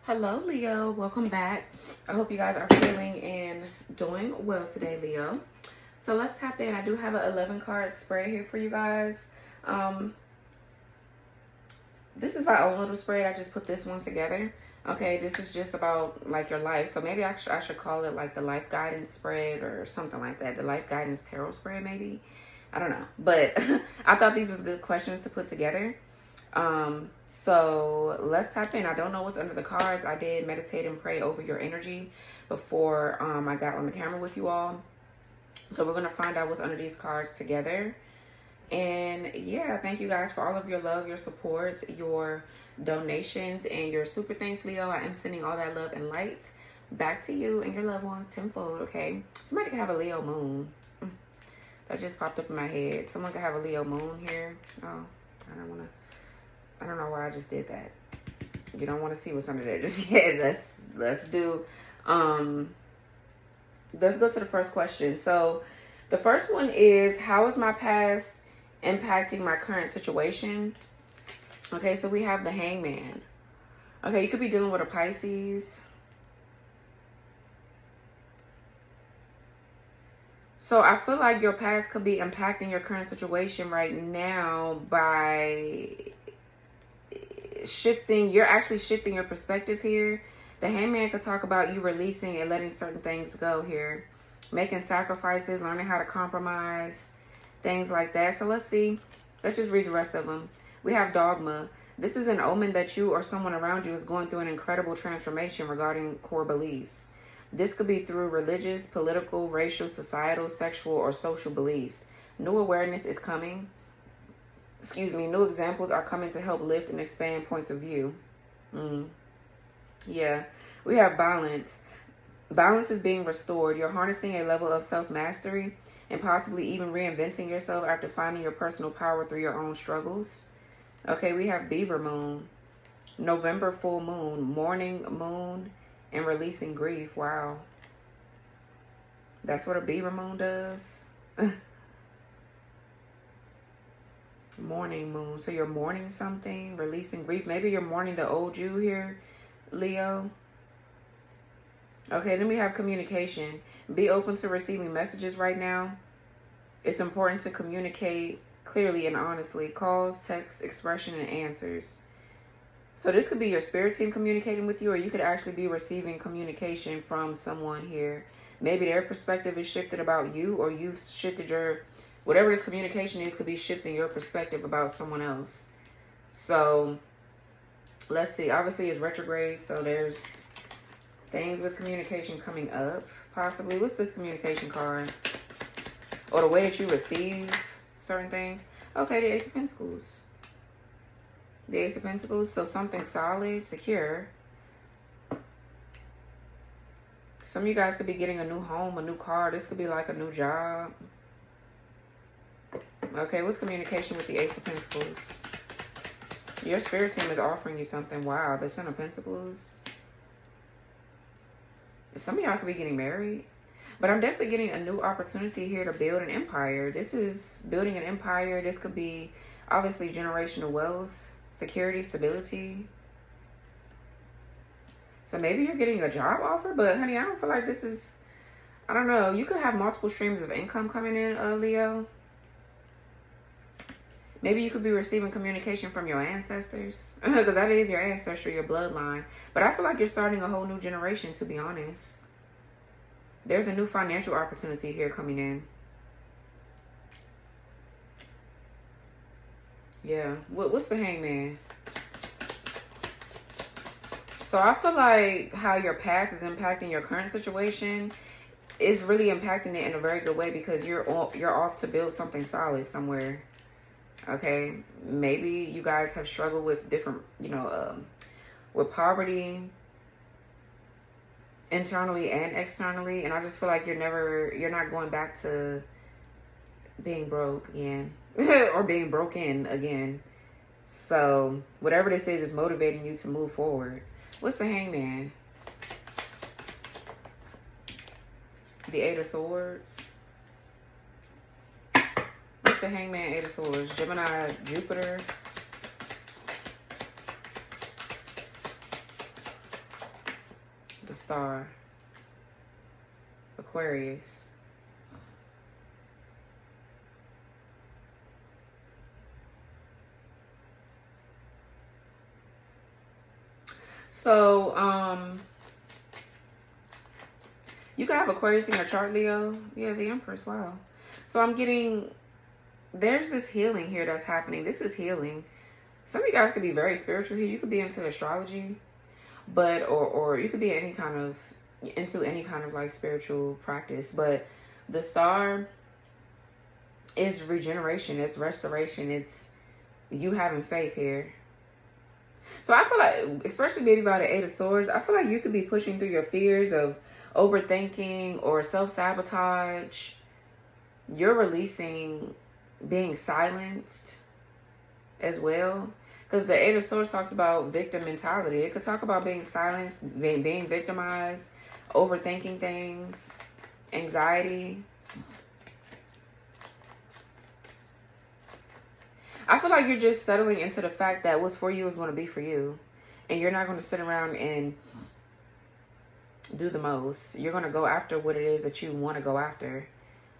Hello, Leo. Welcome back. I hope you guys are feeling and doing well today, Leo. So let's tap in. I do have an 11 card spread here for you guys. This is my own little spread. I just put this one together. Okay, this is just about like your life. So maybe I should call it like the life guidance spread or something like that. The life guidance tarot spread, maybe. I don't know. But I thought these was good questions to put together. So let's tap in. I don't know what's under the cards. I did meditate and pray over your energy before I got on the camera with you all. So we're going to find out what's under these cards together. And yeah, thank you guys for all of your love, your support, your donations, and your super thanks, Leo. I am sending all that love and light back to you and your loved ones tenfold, okay? Somebody can have a Leo moon. That just popped up in my head. Someone could have a Leo moon here. Oh, I don't know why I just did that. You don't want to see what's under there just yet. Let's go to the first question. So the first one is, how is my past impacting my current situation? Okay, so we have the Hangman. Okay, you could be dealing with a Pisces. So I feel like your past could be impacting your current situation right now by shifting. You're actually shifting your perspective here. The Hangman could talk about you releasing and letting certain things go here, making sacrifices, learning how to compromise, things like that. So let's see. Let's just read the rest of them. We have Dogma. This is an omen that you or someone around you is going through an incredible transformation regarding core beliefs. This could be through religious, political, racial, societal, sexual, or social beliefs. New awareness is coming. New examples are coming to help lift and expand points of view. Yeah. We have balance. Balance is being restored. You're harnessing a level of self-mastery and possibly even reinventing yourself after finding your personal power through your own struggles. Okay, we have Beaver Moon. November full moon, mourning moon, and releasing grief. Wow. That's what a Beaver moon does. Mourning moon. So you're mourning something, releasing grief. Maybe you're mourning the old you here, Leo. Okay, then we have communication. Be open to receiving messages right now. It's important to communicate clearly and honestly. Calls, texts, expression, and answers. So this could be your spirit team communicating with you, or you could actually be receiving communication from someone here. Maybe their perspective is shifted about you, or you've shifted your... Whatever this communication is could be shifting your perspective about someone else. So, let's see. Obviously, it's retrograde, so there's things with communication coming up, possibly. What's this communication card? Or the way that you receive certain things. Okay, the Ace of Pentacles. The Ace of Pentacles. So, something solid, secure. Some of you guys could be getting a new home, a new car. This could be like a new job. Okay, what's communication with the Ace of Pentacles? Your spirit team is offering you something. Wow, the Ten of Pentacles. Some of y'all could be getting married. But I'm definitely getting a new opportunity here to build an empire. This is building an empire. This could be obviously generational wealth, security, stability. So maybe you're getting a job offer. But honey, I don't feel like this is... I don't know. You could have multiple streams of income coming in, Leo. Maybe you could be receiving communication from your ancestors. Because that is your ancestor, your bloodline. But I feel like you're starting a whole new generation, to be honest. There's a new financial opportunity here coming in. Yeah. What's the Hangman? So I feel like how your past is impacting your current situation is really impacting it in a very good way, because you're off to build something solid somewhere. Okay, maybe you guys have struggled with different, with poverty, internally and externally, and I just feel like you're not going back to being broke again, or being broken again. So whatever this is motivating you to move forward. What's the Hangman? The Eight of Swords. The Hangman, Eight of Swords, Gemini, Jupiter. the Star. Aquarius. So, you can have Aquarius in your chart, Leo. Yeah, the Empress. Wow. So I'm getting, there's this healing here that's happening. This is healing. Some of you guys could be very spiritual here. You could be into astrology, but, or you could be into any kind of like spiritual practice. But the Star is regeneration. It's restoration. It's you having faith here. So I feel like, especially maybe by the Eight of Swords, I feel like you could be pushing through your fears of overthinking or self-sabotage. You're releasing being silenced as well. Because the Eight of Swords talks about victim mentality. It could talk about being silenced, being victimized, overthinking things, anxiety. I feel like you're just settling into the fact that what's for you is going to be for you. And you're not going to sit around and do the most. You're going to go after what it is that you want to go after.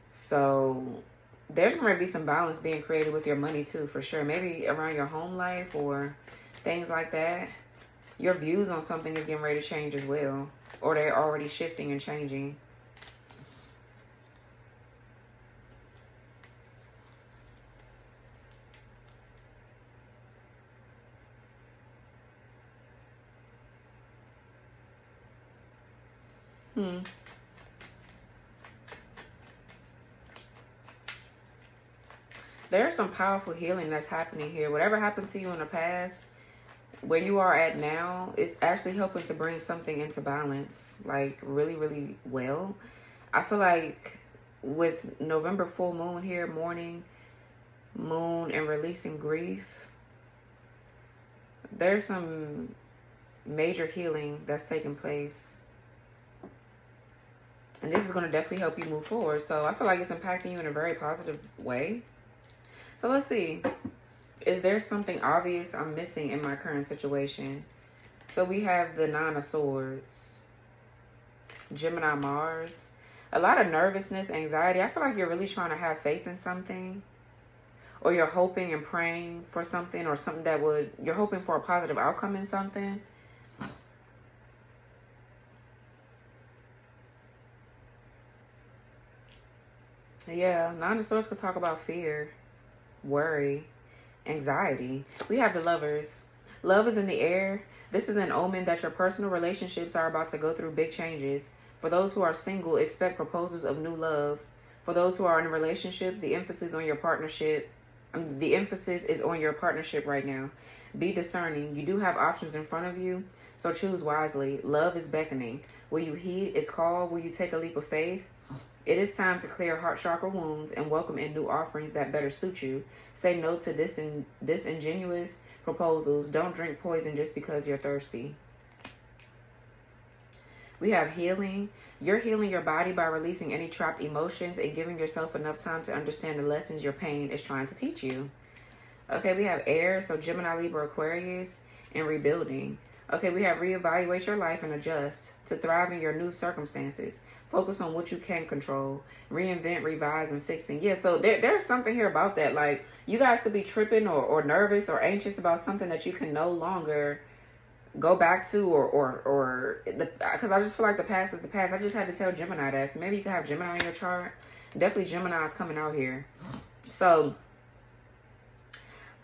So there's going to be some balance being created with your money too, for sure. Maybe around your home life or things like that. Your views on something is getting ready to change as well. Or they're already shifting and changing. There's some powerful healing that's happening here. Whatever happened to you in the past, where you are at now, is actually helping to bring something into balance. Like really, really well. I feel like with November full moon here, morning moon, and releasing grief, there's some major healing that's taking place. And this is going to definitely help you move forward. So I feel like it's impacting you in a very positive way. So let's see. Is there something obvious I'm missing in my current situation? So we have the Nine of Swords. Gemini, Mars. A lot of nervousness, anxiety. I feel like you're really trying to have faith in something. Or you're hoping and praying for something. Or something that would... You're hoping for a positive outcome in something. Yeah, Nine of Swords could talk about fear, worry, anxiety. We have the Lovers. Love is in the air. This is an omen that your personal relationships are about to go through big changes. For those who are single, expect proposals of new love. For those who are in relationships, the emphasis on your partnership. The emphasis is on your partnership right now. Be discerning. You do have options in front of you, so choose wisely. Love is beckoning. Will you heed its call? Will you take a leap of faith? It is time to clear heart chakra wounds and welcome in new offerings that better suit you. Say no to disingenuous proposals. Don't drink poison just because you're thirsty. We have healing. You're healing your body by releasing any trapped emotions and giving yourself enough time to understand the lessons your pain is trying to teach you. Okay, we have air, so Gemini, Libra, Aquarius, and rebuilding. Okay, we have reevaluate your life and adjust to thrive in your new circumstances. Focus on what you can control. Reinvent, revise, and fixing. Yeah, so there's something here about that. Like, you guys could be tripping or nervous or anxious about something that you can no longer go back to because I just feel like the past is the past. I just had to tell Gemini that. So maybe you can have Gemini in your chart. Definitely Gemini is coming out here. So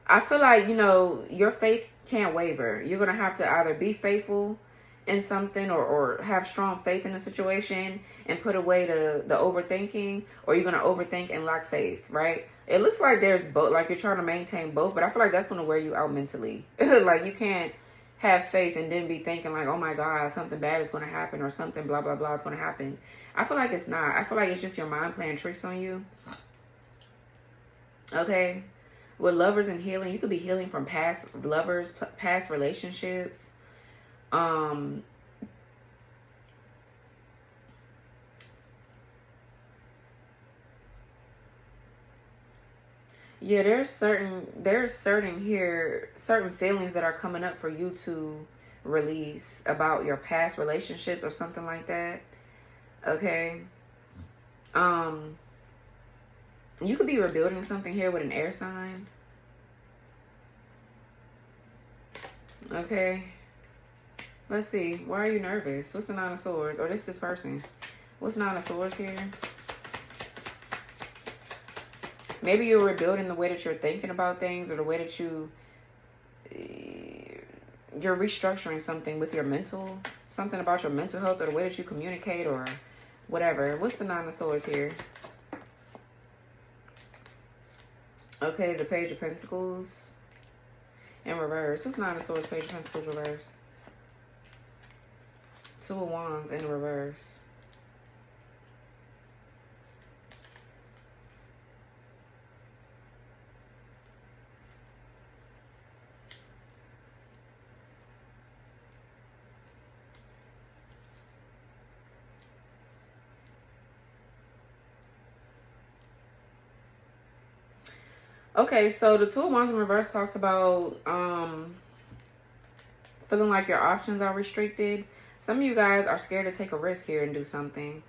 I feel like, you know, your faith can't waver. You're going to have to either be faithful in something or have strong faith in the situation and put away the overthinking, or you're going to overthink and lack faith, right? It looks like there's both, like you're trying to maintain both, but I feel like that's going to wear you out mentally. Like you can't have faith and then be thinking like, oh my God, something bad is going to happen or something blah, blah, blah is going to happen. I feel like it's not. I feel like it's just your mind playing tricks on you. Okay. With Lovers and healing, you could be healing from past lovers, past relationships. Yeah, there's certain feelings that are coming up for you to release about your past relationships or something like that. Okay. You could be rebuilding something here with an air sign. Okay. Let's see. Why are you nervous? What's the Nine of Swords? Or this person. What's Nine of Swords here? Maybe you're rebuilding the way that you're thinking about things, or the way that you're restructuring something with your mental, something about your mental health, or the way that you communicate, or whatever. What's the Nine of Swords here? Okay, the Page of Pentacles in reverse. What's Nine of Swords, Page of Pentacles reverse? Two of Wands in reverse. Okay, so the Two of Wands in reverse talks about feeling like your options are restricted. Some of you guys are scared to take a risk here and do something.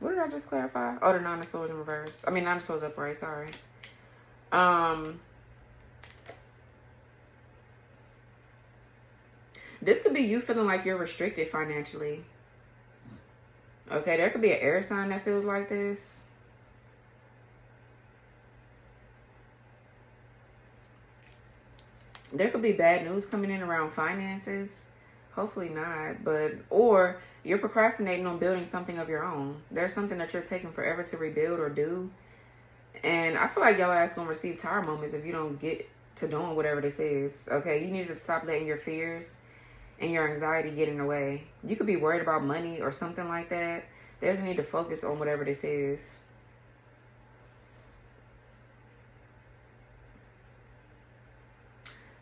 What did I just clarify? Oh, the Nine of Swords in reverse. I mean, Nine of Swords upright, sorry. This could be you feeling like you're restricted financially. Okay, there could be an air sign that feels like this. There could be bad news coming in around finances. Hopefully not, but, or you're procrastinating on building something of your own. There's something that you're taking forever to rebuild or do. And I feel like y'all ass gonna receive tower moments if you don't get to doing whatever this is. Okay, you need to stop letting your fears and your anxiety get in the way. You could be worried about money or something like that. There's a need to focus on whatever this is.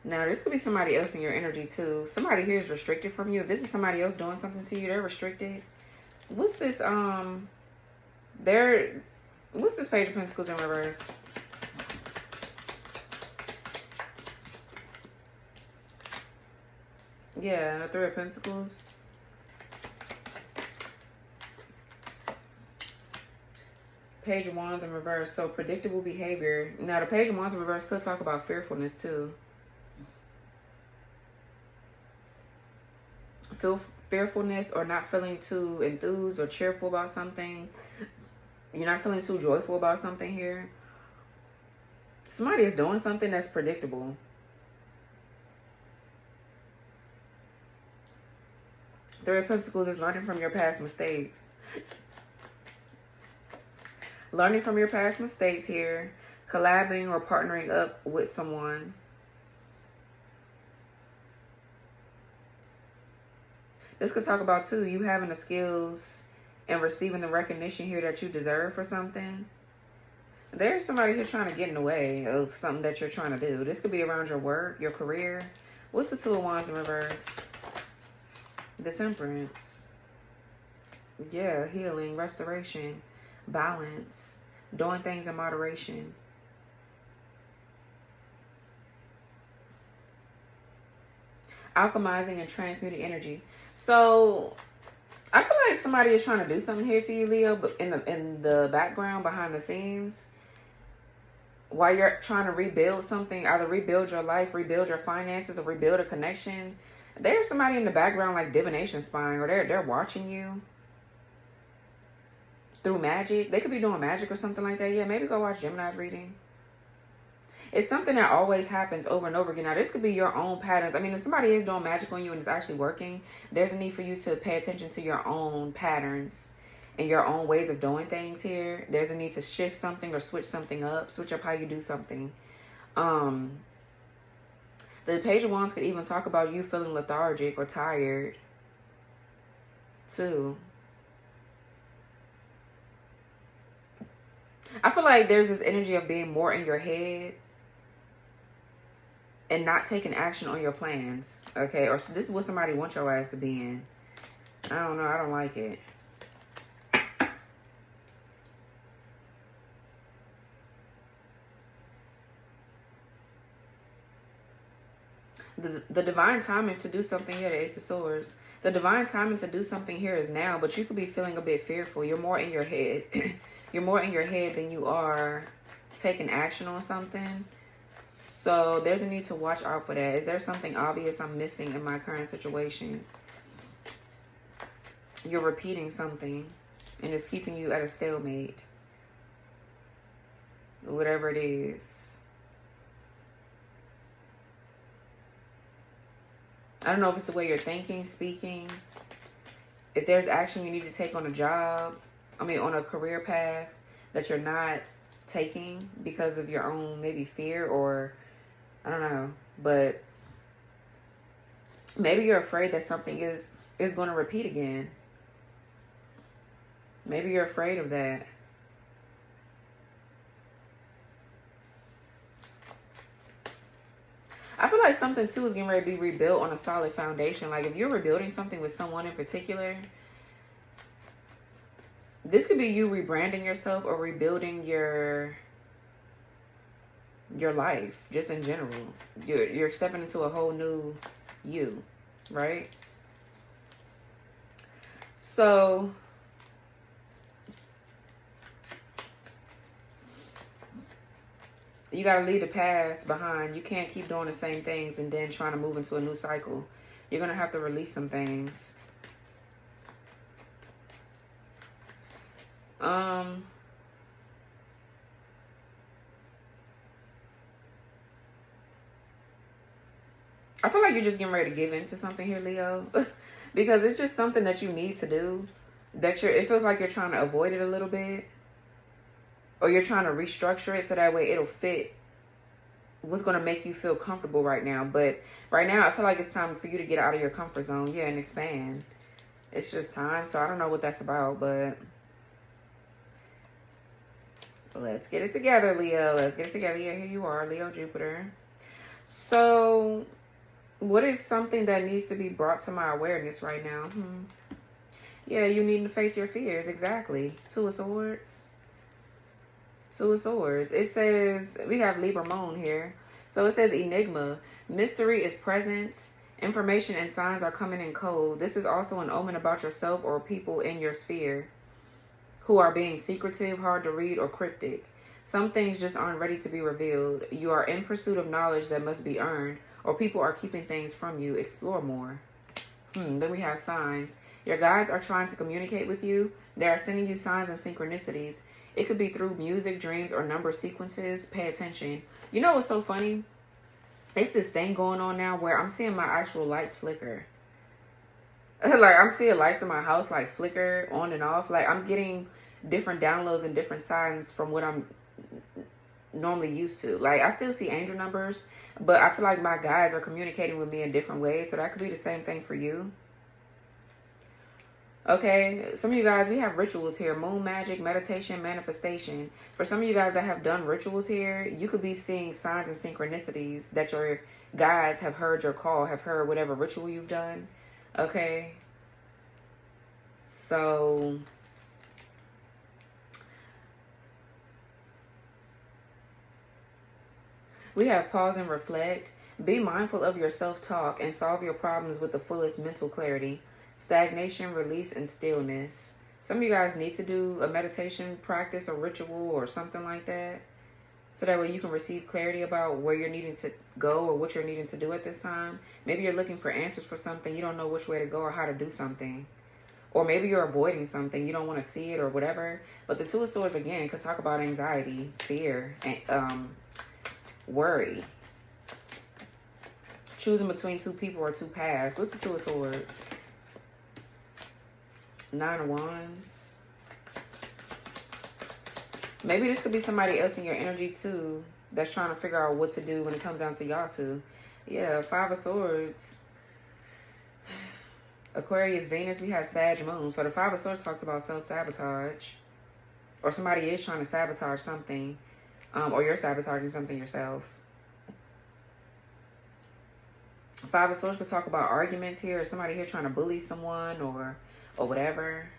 Now, this could be somebody else in your energy, too. Somebody here is restricted from you. If this is somebody else doing something to you, they're restricted. What's this, what's this Page of Pentacles in reverse? Yeah, the Three of Pentacles. Page of Wands in reverse. So, predictable behavior. Now, the Page of Wands in reverse could talk about fearfulness, too. Fearfulness, or not feeling too enthused or cheerful about something. You're not feeling too joyful about something here. Somebody is doing something that's predictable. Three of Pentacles is learning from your past mistakes. Learning from your past mistakes here. Collabing or partnering up with someone. This could talk about, too, you having the skills and receiving the recognition here that you deserve for something. There's somebody here trying to get in the way of something that you're trying to do. This could be around your work, your career. What's the Two of Wands in reverse? The Temperance. Yeah, healing, restoration, balance, doing things in moderation. Alchemizing and transmuting energy. So, I feel like somebody is trying to do something here to you, Leo, but in the background, behind the scenes, while you're trying to rebuild something, either rebuild your life, rebuild your finances, or rebuild a connection, there's somebody in the background like divination spying, or they're watching you through magic. They could be doing magic or something like that. Yeah, maybe go watch Gemini's reading. It's something that always happens over and over again. Now, this could be your own patterns. I mean, if somebody is doing magic on you and it's actually working, there's a need for you to pay attention to your own patterns and your own ways of doing things here. There's a need to shift something or switch something up, switch up how you do something. The Page of Wands could even talk about you feeling lethargic or tired, too. I feel like there's this energy of being more in your head and not taking action on your plans, okay? Or this is what somebody wants your ass to be in. I don't know. I don't like it. The divine timing to do something here, the Ace of Swords. The divine timing to do something here is now, but you could be feeling a bit fearful. You're more in your head. You're more in your head than you are taking action on something. So there's a need to watch out for that. Is there something obvious I'm missing in my current situation? You're repeating something and it's keeping you at a stalemate. Whatever it is. I don't know if it's the way you're thinking, speaking. If there's action you need to take on a job, on a career path that you're not taking because of your own maybe fear, or I don't know, but maybe you're afraid that something is going to repeat again. Maybe you're afraid of that. I feel like something too is getting ready to be rebuilt on a solid foundation. Like if you're rebuilding something with someone in particular, this could be you rebranding yourself or rebuilding your life just in general. You're stepping into a whole new you, right? So you got to leave the past behind. You can't keep doing the same things and then trying to move into a new cycle. You're going to have to release some things. I feel like you're just getting ready to give into something here, Leo. Because it's just something that you need to do. It feels like you're trying to avoid it a little bit. Or you're trying to restructure it so that way it'll fit what's going to make you feel comfortable right now. But right now, I feel like it's time for you to get out of your comfort zone. Yeah, and expand. It's just time. So I don't know what that's about, but let's get it together, Leo. Let's get it together. Yeah, here you are, Leo, Jupiter. So what is something that needs to be brought to my awareness right now? Yeah, you need to face your fears. Exactly. Two of Swords. Two of Swords. It says, we have Libra Moon here. So it says enigma. Mystery is present. Information and signs are coming in cold. This is also an omen about yourself or people in your sphere who are being secretive, hard to read, or cryptic. Some things just aren't ready to be revealed. You are in pursuit of knowledge that must be earned, or people are keeping things from you. Explore more. Then we have signs. Your guides are trying to communicate with you. They are sending you signs and synchronicities. It could be through music, dreams, or number sequences. Pay attention. You know what's so funny? It's this thing going on now where I'm seeing my actual lights flicker. Like, I'm seeing lights in my house, like, flicker on and off. Like, I'm getting different downloads and different signs from what I'm normally used to. Like, I still see angel numbers, but I feel like my guides are communicating with me in different ways. So that could be the same thing for you. Okay, some of you guys, we have rituals here. Moon magic, meditation, manifestation. For some of you guys that have done rituals here, you could be seeing signs and synchronicities that your guides have heard your call, have heard whatever ritual you've done. Okay. So we have pause and reflect. Be mindful of your self-talk and solve your problems with the fullest mental clarity. Stagnation, release, and stillness. Some of you guys need to do a meditation practice or ritual or something like that. So that way you can receive clarity about where you're needing to go or what you're needing to do at this time. Maybe you're looking for answers for something. You don't know which way to go or how to do something. Or maybe you're avoiding something. You don't want to see it or whatever. But the Two of Swords, again, could talk about anxiety, fear, and worry. Choosing between two people or two paths. What's the Two of Swords? Nine of Wands. Maybe this could be somebody else in your energy too that's trying to figure out what to do when it comes down to y'all two. Yeah, Five of Swords. Aquarius, Venus, we have Sag Moon. So the Five of Swords talks about self-sabotage. Or somebody is trying to sabotage something. Or you're sabotaging something yourself. Five of Swords could talk about arguments here. Or somebody here trying to bully someone or whatever.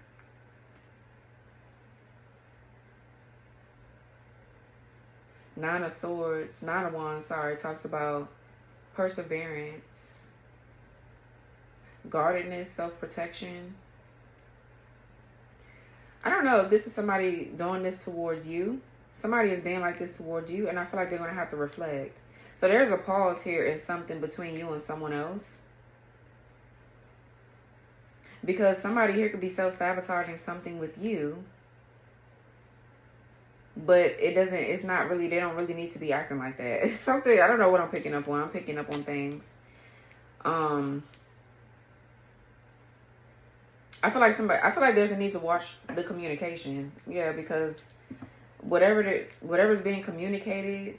Nine of Swords, Nine of Wands, sorry, talks about perseverance, guardedness, self-protection. I don't know if this is somebody doing this towards you. Somebody is being like this towards you, and I feel like they're going to have to reflect. So there's a pause here in something between you and someone else. Because somebody here could be self-sabotaging something with you. But it's not really, they don't really need to be acting like that. It's something, I don't know what I'm picking up on. I'm picking up on things. I feel like there's a need to watch the communication. Yeah, because whatever's being communicated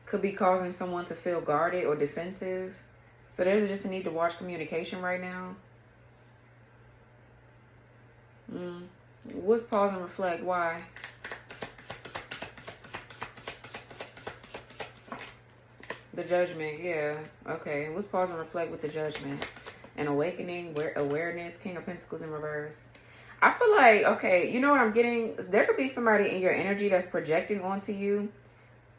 could be causing someone to feel guarded or defensive. So there's just a need to watch communication right now. Let's pause and reflect. Why? The Judgment. Yeah. Okay. Let's pause and reflect with the Judgment. And awakening, awareness, King of Pentacles in reverse. I feel like, okay, you know what I'm getting? There could be somebody in your energy that's projecting onto you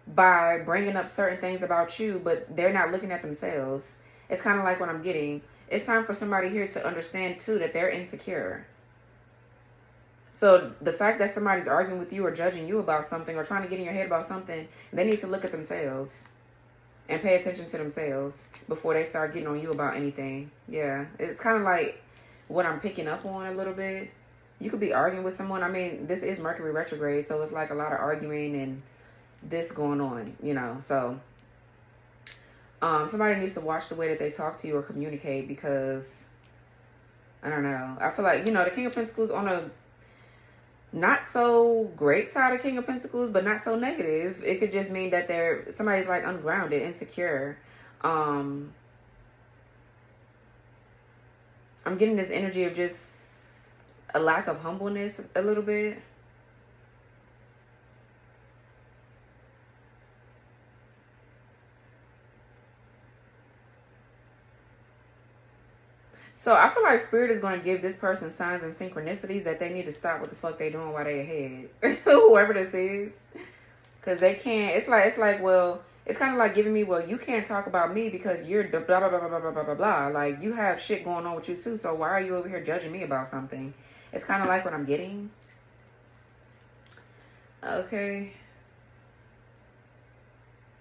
by bringing up certain things about you, but they're not looking at themselves. It's kind of like what I'm getting. It's time for somebody here to understand, too, that they're insecure. So the fact that somebody's arguing with you or judging you about something or trying to get in your head about something, they need to look at themselves and pay attention to themselves before they start getting on you about anything. Yeah, it's kind of like what I'm picking up on a little bit. You could be arguing with someone. I mean, this is Mercury retrograde, so it's like a lot of arguing and this going on, you know. So somebody needs to watch the way that they talk to you or communicate, because I don't know. I feel like, you know, the King of Pentacles on a not so great side of King of Pentacles, but not so negative. It could just mean that somebody's like ungrounded, insecure. I'm getting this energy of just a lack of humbleness a little bit. So I feel like Spirit is going to give this person signs and synchronicities that they need to stop what the fuck they doing while they ahead. Whoever this is. Because they can't, it's like, well, it's kind of like giving me, well, you can't talk about me because you're blah, blah, blah, blah, blah, blah, blah, blah, blah. Like, you have shit going on with you too, so why are you over here judging me about something? It's kind of like what I'm getting. Okay.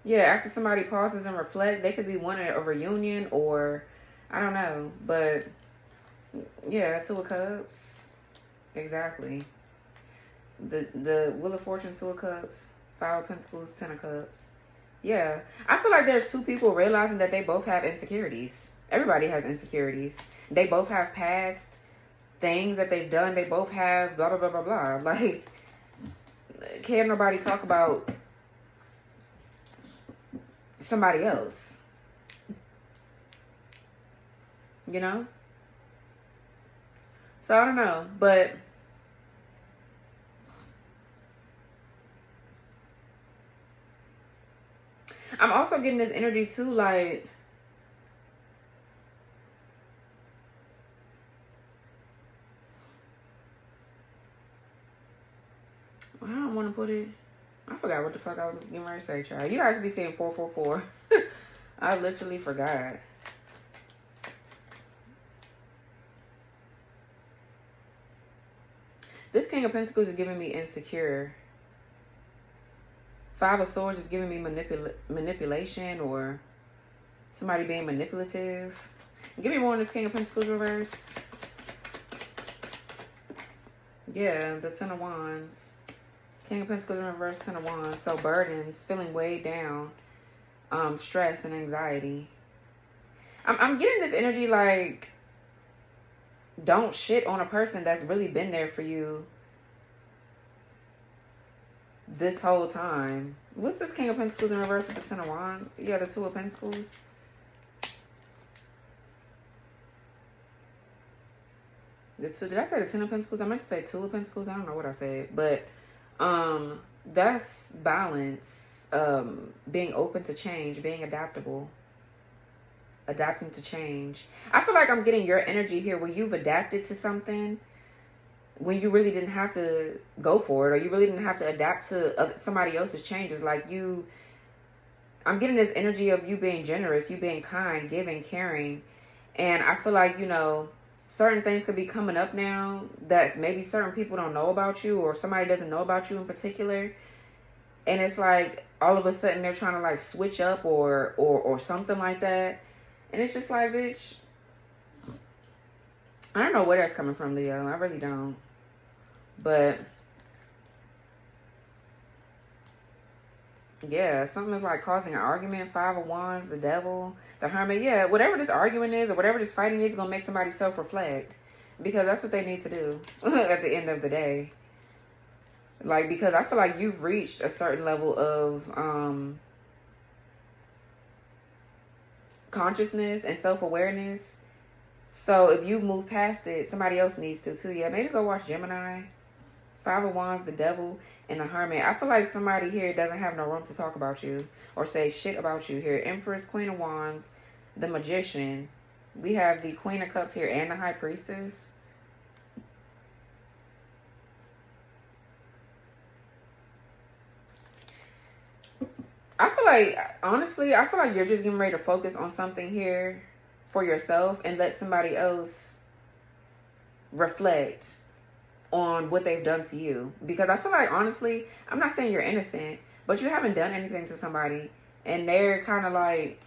Yeah, after somebody pauses and reflect, they could be wanting a reunion or, I don't know, but yeah, Two of Cups. Exactly. The Wheel of Fortune, Two of Cups, Five of Pentacles, Ten of Cups. Yeah. I feel like there's two people realizing that they both have insecurities. Everybody has insecurities. They both have past things that they've done. They both have blah, blah, blah, blah, blah. Like, can't nobody talk about somebody else? You know? So I don't know, but I'm also getting this energy too, like, I don't want to put it. I forgot what the fuck I was getting ready to say, child. You guys be saying 444. I literally forgot. This King of Pentacles is giving me insecure. Five of Swords is giving me manipulation or somebody being manipulative. Give me more on this King of Pentacles reverse. Yeah, the Ten of Wands. King of Pentacles in reverse, Ten of Wands. So burdens, feeling weighed down, stress and anxiety. I'm getting this energy like, don't shit on a person that's really been there for you this whole time. What's this King of Pentacles in reverse with the Ten of Wands? Yeah, the Two of Pentacles. Did I say the Ten of Pentacles? I meant to say Two of Pentacles. I don't know what I said. But that's balance. Being open to change. Being adaptable. Adapting to change. I feel like I'm getting your energy here where you've adapted to something when you really didn't have to go for it, or you really didn't have to adapt to somebody else's changes. Like, you I'm getting this energy of you being generous, you being kind, giving, caring. And I feel like, you know, certain things could be coming up now that maybe certain people don't know about you, or somebody doesn't know about you in particular. And it's like all of a sudden they're trying to like switch up or something like that. And it's just like, bitch, I don't know where that's coming from, Leo. I really don't. But yeah, something is like causing an argument. 5 of Wands, the Devil, the Hermit. Yeah, whatever this argument is or whatever this fighting is going to make somebody self-reflect. Because that's what they need to do at the end of the day. Like, because I feel like you've reached a certain level of consciousness and self-awareness. So if you move past it, somebody else needs to too. Yeah, maybe go watch Gemini. 5 of Wands, the Devil, and the Hermit. I feel like somebody here doesn't have no room to talk about you or say shit about you here. Empress, Queen of Wands, the Magician. We have the Queen of Cups here and the High Priestess. I feel like, honestly, I feel like you're just getting ready to focus on something here for yourself and let somebody else reflect on what they've done to you. Because I feel like, honestly, I'm not saying you're innocent, but you haven't done anything to somebody, and they're kind of like,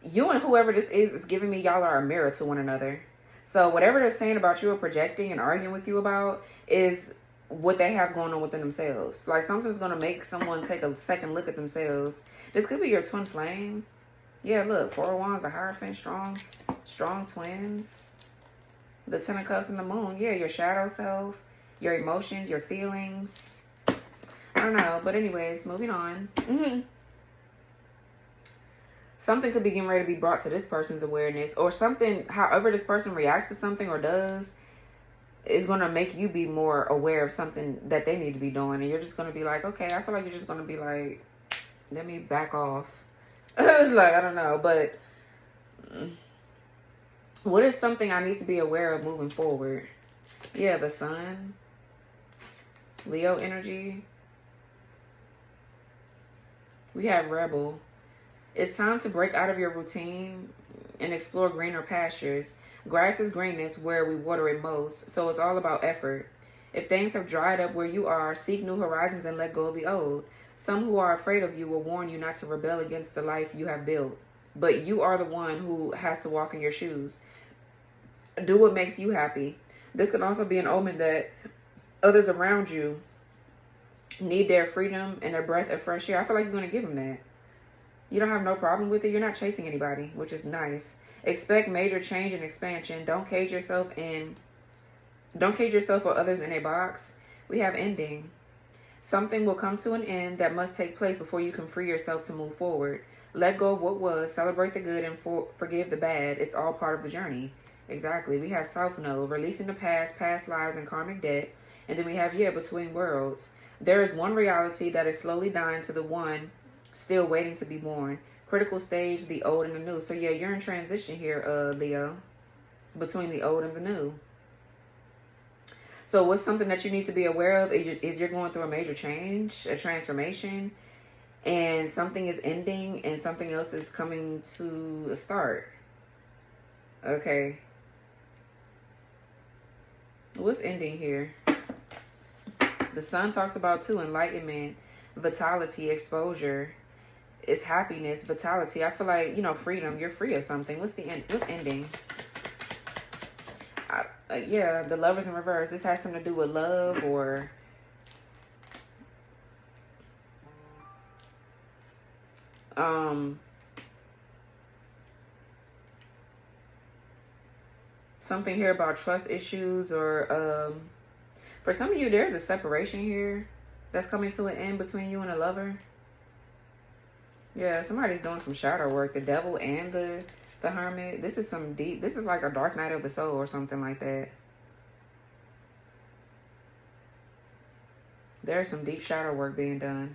you and whoever this is giving me, y'all are a mirror to one another. So whatever they're saying about you or projecting and arguing with you about is what they have going on within themselves. Like, something's going to make someone take a second look at themselves. This could be your twin flame. Yeah, look, 4 of Wands, the Hierophant, strong twins. The 10 of Cups and the Moon. Yeah, your shadow self, your emotions, your feelings. I don't know. But anyways, moving on. Something could be getting ready to be brought to this person's awareness. Or something, however this person reacts to something or does, is going to make you be more aware of something that they need to be doing. And you're just going to be like, okay, I feel like you're just going to be like, let me back off. Like, I don't know. But what is something I need to be aware of moving forward? Yeah, the Sun. Leo energy. We have Rebel. It's time to break out of your routine and explore greener pastures. Grass is greenest where we water it most, so it's all about effort. If things have dried up where you are, seek new horizons and let go of the old. Some who are afraid of you will warn you not to rebel against the life you have built, but you are the one who has to walk in your shoes. Do what makes you happy. This can also be an omen that others around you need their freedom and their breath of fresh air. I feel like you're going to give them that. You don't have no problem with it. You're not chasing anybody, which is nice. Expect major change and expansion. Don't cage yourself or others in a box. We have ending. Something will come to an end that must take place before you can free yourself to move forward. Let go of what was, celebrate the good, and forgive the bad. It's all part of the journey. Exactly. We have self-know, releasing the past lives, and karmic debt. And then we have, between worlds. There is one reality that is slowly dying to the one still waiting to be born. Critical stage, the old and the new. So yeah, you're in transition here, Leo, between the old and the new. So what's something that you need to be aware of is you're going through a major change, a transformation, and something is ending and something else is coming to a start. Okay. What's ending here? The Sun talks about too, enlightenment, vitality, exposure. It's happiness, vitality. I feel like, freedom. You're free of something. What's ending? Yeah, the Lovers in reverse. This has something to do with love or something here about trust issues, or for some of you, there's a separation here that's coming to an end between you and a lover. Yeah, somebody's doing some shadow work. The Devil and the Hermit. This is some deep. This is like a dark night of the soul or something like that. There's some deep shadow work being done.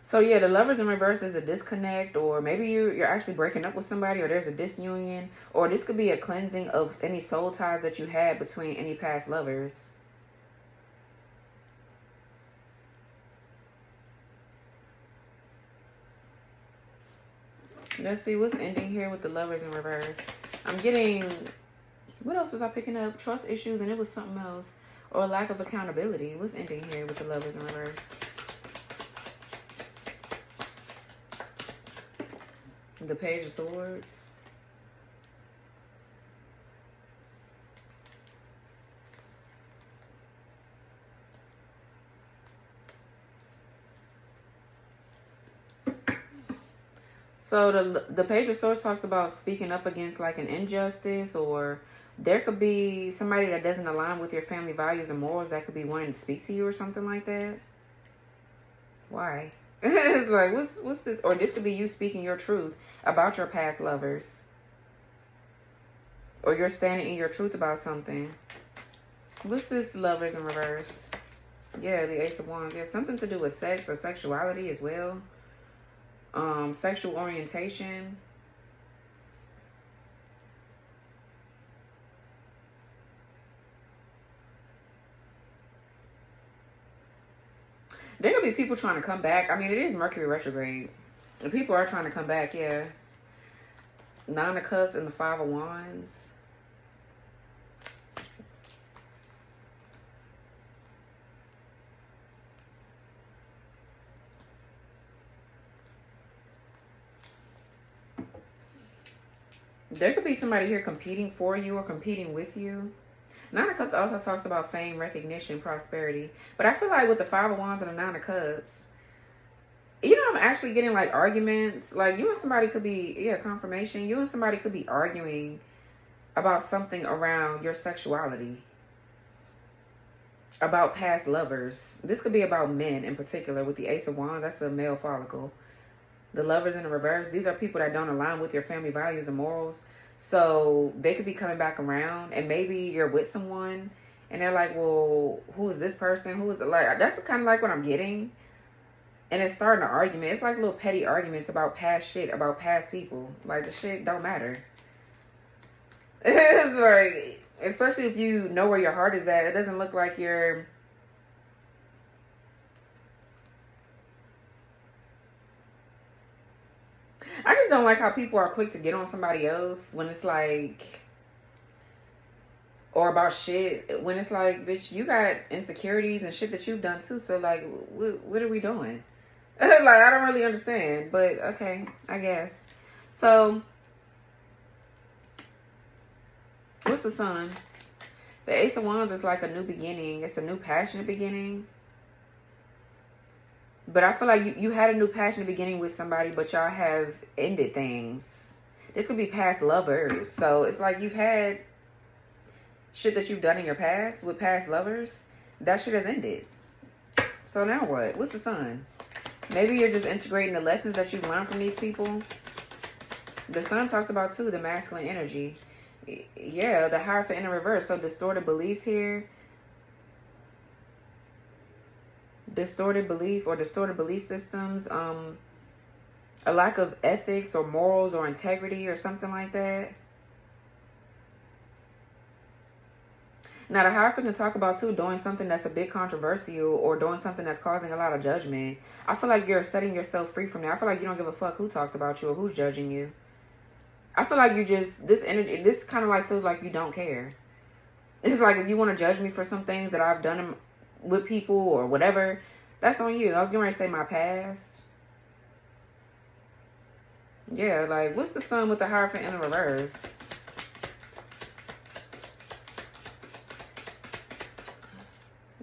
So yeah, the Lovers in reverse is a disconnect, or maybe you're actually breaking up with somebody, or there's a disunion, or this could be a cleansing of any soul ties that you had between any past lovers. Let's see what's ending here with the Lovers in reverse. I'm getting, what else was I picking up? Trust issues, and it was something else. Or lack of accountability. What's ending here with the Lovers in reverse? The Page of Swords. So the Page of Swords talks about speaking up against like an injustice, or there could be somebody that doesn't align with your family values and morals that could be wanting to speak to you or something like that. Why? It's like, what's this? Or this could be you speaking your truth about your past lovers. Or you're standing in your truth about something. What's this Lovers in reverse? Yeah, the Ace of Wands. Yeah, something to do with sex or sexuality as well. Sexual orientation. There could be people trying to come back. I mean, it is Mercury retrograde. And people are trying to come back, yeah. Nine of Cups and the Five of Wands. There could be somebody here competing for you or competing with you. Nine of Cups also talks about fame, recognition, prosperity. But I feel like with the Five of Wands and the Nine of Cups, you know, I'm actually getting like arguments. Like you and somebody could be, yeah, confirmation. You and somebody could be arguing about something around your sexuality. About past lovers. This could be about men in particular. With the Ace of Wands, that's a male follicle. The Lovers in the reverse, these are people that don't align with your family values and morals. So they could be coming back around, and maybe you're with someone and they're like, well, who is this person? Who is it? Like, that's kind of like what I'm getting. And it's starting an argument. It's like little petty arguments about past shit, about past people. Like, the shit don't matter. It's like, especially if you know where your heart is at, it doesn't look like you're... I just don't like how people are quick to get on somebody else when it's like, or about shit, when it's like, bitch, you got insecurities and shit that you've done too. So like, what are we doing? Like, I don't really understand, but okay, I guess. So, what's the Sun? The Ace of Wands is like a new beginning. It's a new passionate beginning. But I feel like you had a new passionate beginning with somebody, but y'all have ended things. This could be past lovers. So it's like you've had shit that you've done in your past with past lovers. That shit has ended. So now what? What's the Sun? Maybe you're just integrating the lessons that you've learned from these people. The Sun talks about, too, the masculine energy. Yeah, the Hierophant in the reverse. So distorted beliefs here. Distorted belief or distorted belief systems, a lack of ethics or morals or integrity or something like that. Now, the Hierophant can talk about, too, doing something that's a bit controversial or doing something that's causing a lot of judgment. I feel like you're setting yourself free from that. I feel like you don't give a fuck who talks about you or who's judging you. I feel like you just, this energy, this kind of like feels like you don't care. It's like if you want to judge me for some things that I've done with people or whatever, that's on you. I was going to say my past. Yeah, like, what's the Sun with the Hierophant in the reverse?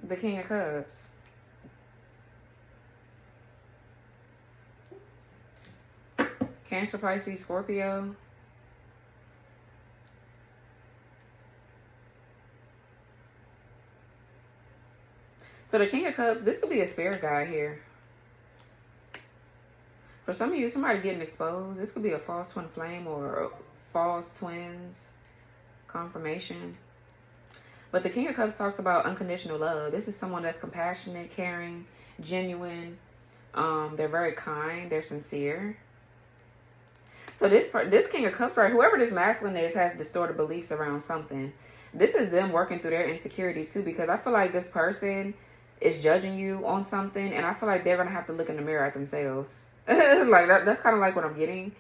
The King of Cups. Cancer, Pisces, Scorpio. So the King of Cups, this could be a spirit guide here. For some of you, somebody getting exposed. This could be a false twin flame or false twins confirmation. But the King of Cups talks about unconditional love. This is someone that's compassionate, caring, genuine. They're very kind. They're sincere. So this King of Cups, right, whoever this masculine is has distorted beliefs around something. This is them working through their insecurities too, because I feel like this person is judging you on something, and I feel like they're going to have to look in the mirror at themselves. Like, that's kind of like what I'm getting.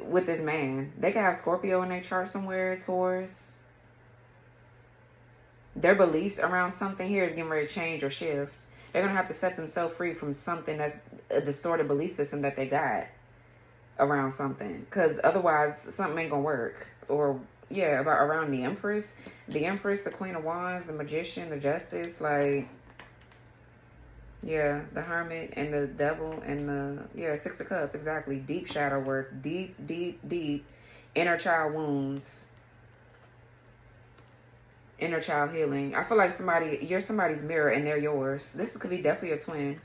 with this man. They could have Scorpio in their chart somewhere, Taurus. Their beliefs around something here is getting ready to change or shift. They're going to have to set themselves free from something that's a distorted belief system that they got around something. Because otherwise, something ain't going to work. Or, yeah, around the Empress. The Empress, the Queen of Wands, the Magician, the Justice. Like, yeah, the Hermit and the Devil and the, yeah, Six of Cups. Exactly. Deep shadow work. Deep, deep, deep inner child wounds. Inner child healing. I feel like you're somebody's mirror and they're yours. This could be definitely a twin.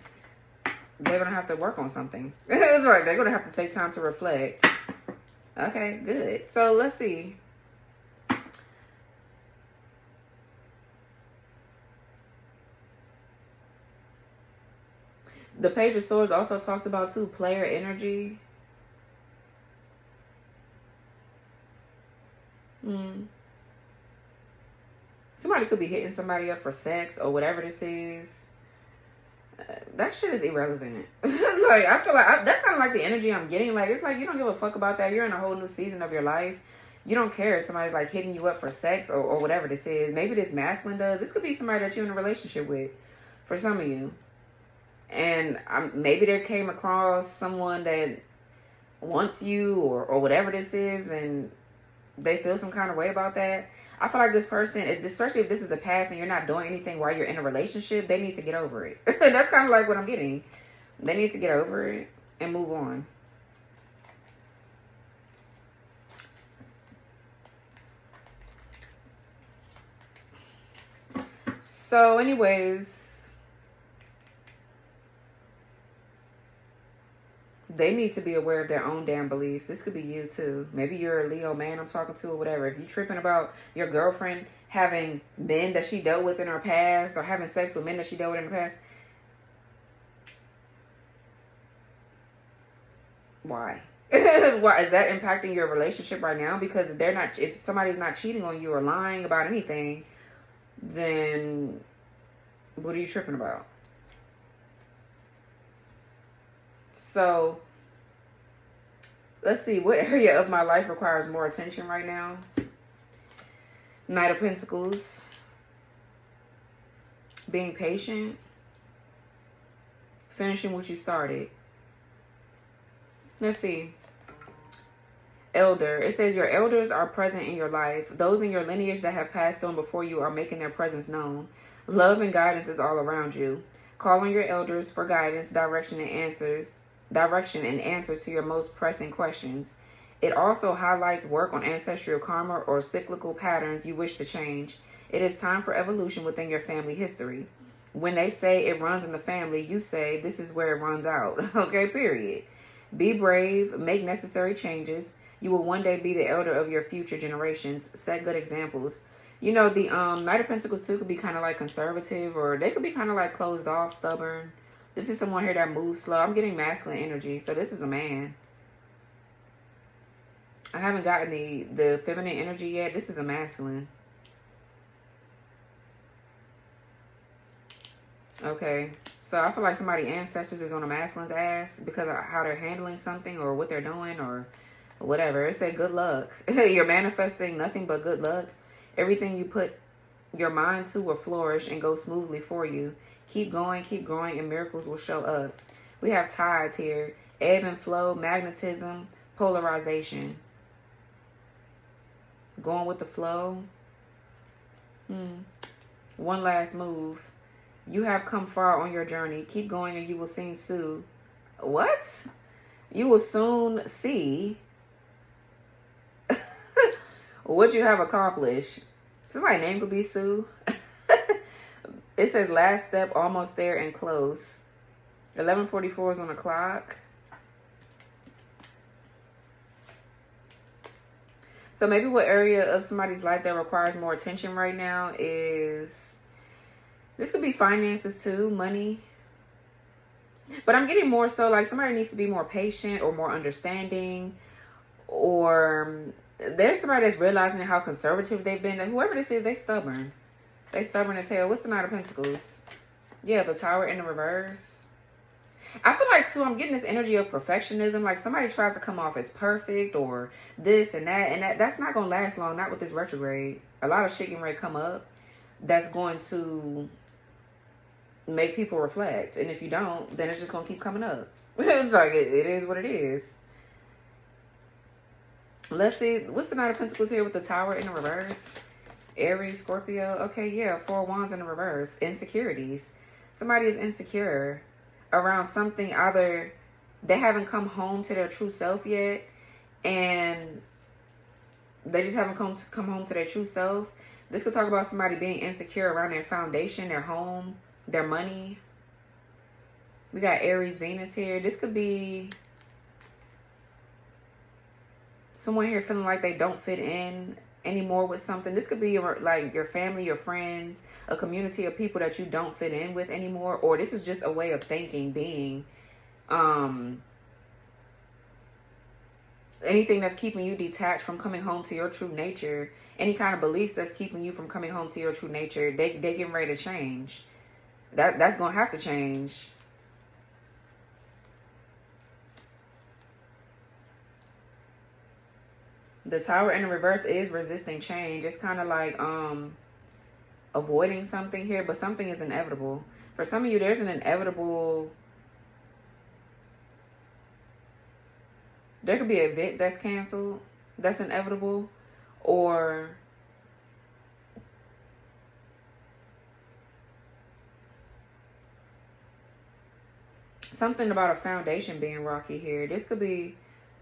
They're going to have to work on something. It's like they're going to have to take time to reflect. Okay, good. So let's see. The Page of Swords also talks about, too, player energy. Somebody could be hitting somebody up for sex or whatever this is. That shit is irrelevant. Like, I feel like that's kind of like the energy I'm getting. Like, it's like you don't give a fuck about that. You're in a whole new season of your life. You don't care if somebody's like hitting you up for sex or whatever this is. Maybe this masculine does. This could be somebody that you're in a relationship with for some of you. And maybe they came across someone that wants you or whatever this is, and they feel some kind of way about that. I feel like this person, especially if this is a past and you're not doing anything while you're in a relationship, they need to get over it. That's kind of like what I'm getting. They need to get over it and move on. So anyways, they need to be aware of their own damn beliefs. This could be you too. Maybe you're a Leo man I'm talking to or whatever. If you're tripping about your girlfriend having men that she dealt with in her past or having sex with men that she dealt with in the past, why? Why is that impacting your relationship right now? Because if somebody's not cheating on you or lying about anything, then what are you tripping about? So, let's see. What area of my life requires more attention right now? Knight of Pentacles. Being patient. Finishing what you started. Let's see. Elder. It says your elders are present in your life. Those in your lineage that have passed on before you are making their presence known. Love and guidance is all around you. Call on your elders for guidance, direction, and answers to your most pressing questions. It also highlights work on ancestral karma or cyclical patterns you wish to change. It is time for evolution within your family history. When they say it runs in the family, you say this is where it runs out. Okay, period. Be brave, make necessary changes. You will one day be the elder of your future generations. Set good examples. You know, the Knight of Pentacles too could be kind of like conservative, or they could be kind of like closed off, stubborn. This is someone here that moves slow. I'm getting masculine energy, so this is a man. I haven't gotten the feminine energy yet. This is a masculine. Okay, so I feel like somebody's ancestors is on a masculine's ass because of how they're handling something or what they're doing or whatever. It said good luck. You're manifesting nothing but good luck. Everything you put your mind to will flourish and go smoothly for you. Keep going, keep growing, and miracles will show up. We have tides here. Ebb and flow, magnetism, polarization. Going with the flow. One last move. You have come far on your journey. Keep going and you will soon see. What? You will soon see what you have accomplished. Somebody's name could be Sue. It says last step, almost there and close. 11:44 is on the clock. So maybe what area of somebody's life that requires more attention right now is, this could be finances too, money. But I'm getting more so like somebody needs to be more patient or more understanding, or there's somebody that's realizing how conservative they've been. And whoever this is, they stubborn. They stubborn as hell. What's the Knight of Pentacles? Yeah, the Tower in the reverse. I feel like, too, I'm getting this energy of perfectionism. Like, somebody tries to come off as perfect or this and that. And that's not going to last long. Not with this retrograde. A lot of shit getting ready to come up that's going to make people reflect. And if you don't, then it's just going to keep coming up. It's like, it is what it is. Let's see. What's the Knight of Pentacles here with the Tower in the reverse? Aries, Scorpio. Okay, yeah. 4 of Wands in the reverse. Insecurities. Somebody is insecure around something. Either they haven't come home to their true self yet, and they just haven't come home to their true self. This could talk about somebody being insecure around their foundation, their home, their money. We got Aries, Venus here. This could be someone here feeling like they don't fit in anymore with something. This could be like your family, your friends, a community of people that you don't fit in with anymore. Or this is just a way of thinking, being. Anything that's keeping you detached from coming home to your true nature. Any kind of beliefs that's keeping you from coming home to your true nature. They getting ready to change. That's going to have to change. The Tower in the reverse is resisting change. It's kind of like avoiding something here, but something is inevitable. For some of you, there's an inevitable... There could be an event that's canceled, that's inevitable, or something about a foundation being rocky here. This could be...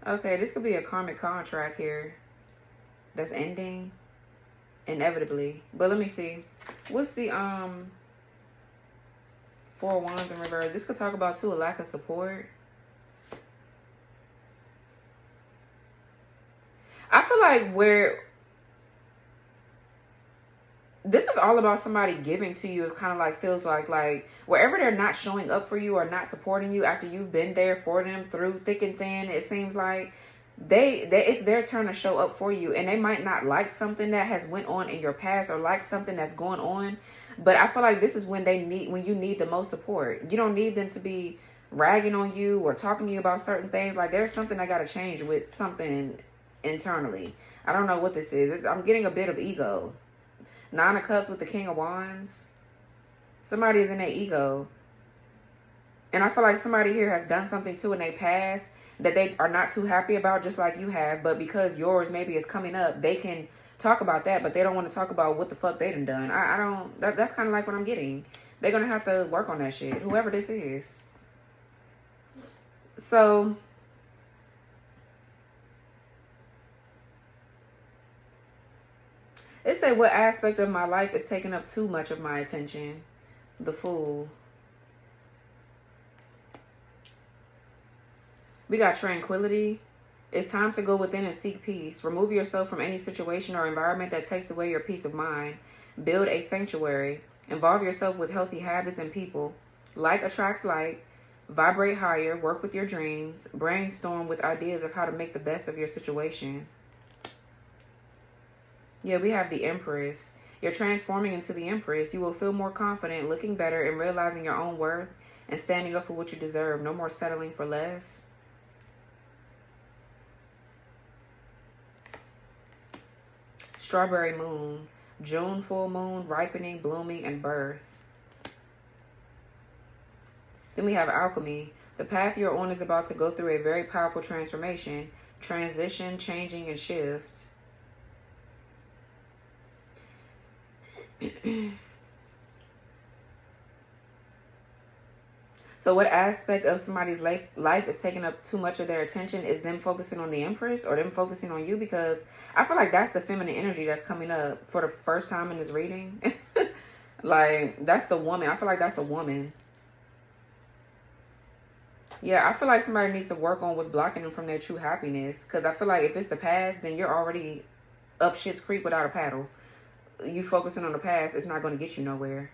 Okay, this could be a karmic contract here that's ending inevitably. But let me see. What's the 4 of Wands in reverse? This could talk about, too, a lack of support. I feel like this is all about somebody giving to you. It's kind of like, feels like wherever they're not showing up for you or not supporting you after you've been there for them through thick and thin, it seems like it's their turn to show up for you. And they might not like something that has went on in your past or like something that's going on, but I feel like this is when you need the most support. You don't need them to be ragging on you or talking to you about certain things. Like, there's something I got to change with something internally. I don't know what this is. I'm getting a bit of ego. 9 of Cups with the King of Wands. Somebody is in their ego. And I feel like somebody here has done something too in their past that they are not too happy about, just like you have. But because yours maybe is coming up, they can talk about that, but they don't want to talk about what the fuck they done. That's kind of like what I'm getting. They're going to have to work on that shit, whoever this is. So... it say, what aspect of my life is taking up too much of my attention? The Fool. We got Tranquility. It's time to go within and seek peace. Remove yourself from any situation or environment that takes away your peace of mind. Build a sanctuary. Involve yourself with healthy habits and people. Like attracts like. Vibrate higher. Work with your dreams. Brainstorm with ideas of how to make the best of your situation. Yeah, we have the Empress. You're transforming into the Empress. You will feel more confident, looking better, and realizing your own worth and standing up for what you deserve. No more settling for less. Strawberry Moon. June full moon, ripening, blooming, and birth. Then we have Alchemy. The path you're on is about to go through a very powerful transformation. Transition, changing, and shift. So what aspect of somebody's life is taking up too much of their attention? Is them focusing on the Empress or them focusing on you? Because I feel like that's the feminine energy that's coming up for the first time in this reading. Like, that's the woman. I feel like that's a woman. Yeah, I feel like somebody needs to work on what's blocking them from their true happiness. Because I feel like if it's the past, then you're already up shit's creek without a paddle. You focusing on the past, it's not going to get you nowhere.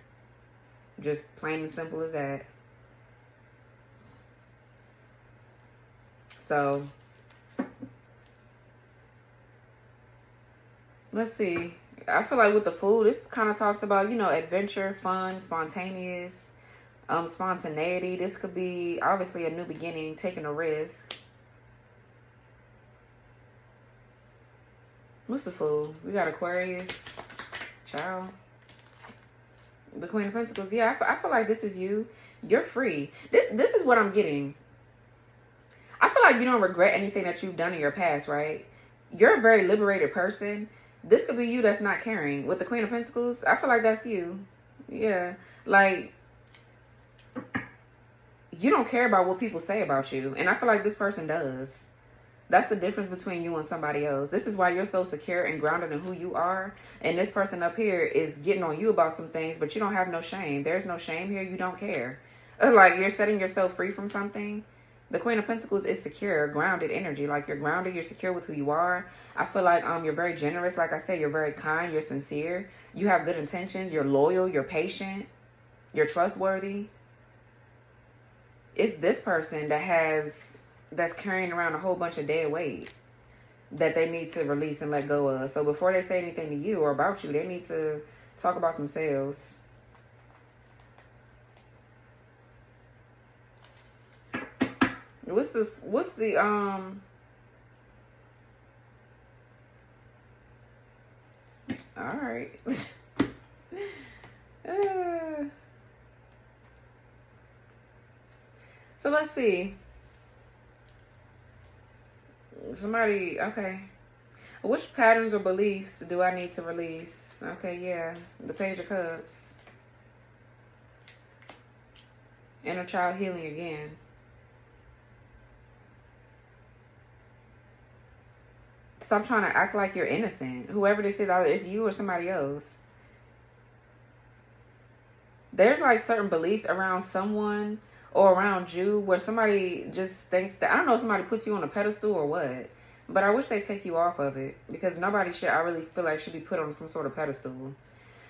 Just plain and simple as that. So, let's see. I feel like with the Fool, this kind of talks about, you know, adventure, fun, spontaneous. Spontaneity. This could be obviously a new beginning, taking a risk. What's the Fool? We got Aquarius. Child. The Queen of Pentacles. Yeah, I feel like this is you. You're free. This is what I'm getting. I feel like you don't regret anything that you've done in your past, right? You're a very liberated person. This could be you that's not caring. With the Queen of Pentacles, I feel like that's you. Yeah. Like, you don't care about what people say about you. And I feel like this person does. That's the difference between you and somebody else. This is why you're so secure and grounded in who you are. And this person up here is getting on you about some things, but you don't have no shame. There's no shame here. You don't care. Like, you're setting yourself free from something. The Queen of Pentacles is secure, grounded energy. Like, you're grounded, you're secure with who you are. I feel like you're very generous. Like I said, you're very kind, you're sincere. You have good intentions, you're loyal, you're patient, you're trustworthy. It's this person that's carrying around a whole bunch of dead weight that they need to release and let go of. So before they say anything to you or about you, they need to talk about themselves. What's the all right. So let's see. Somebody, okay. Which patterns or beliefs do I need to release? Okay, yeah. The Page of Cups. Inner child healing again. Stop trying to act like you're innocent. Whoever this is, either it's you or somebody else. There's like certain beliefs around someone or around you where somebody just thinks that, I don't know if somebody puts you on a pedestal or what, but I wish they take you off of it, because nobody should, I really feel like, should be put on some sort of pedestal.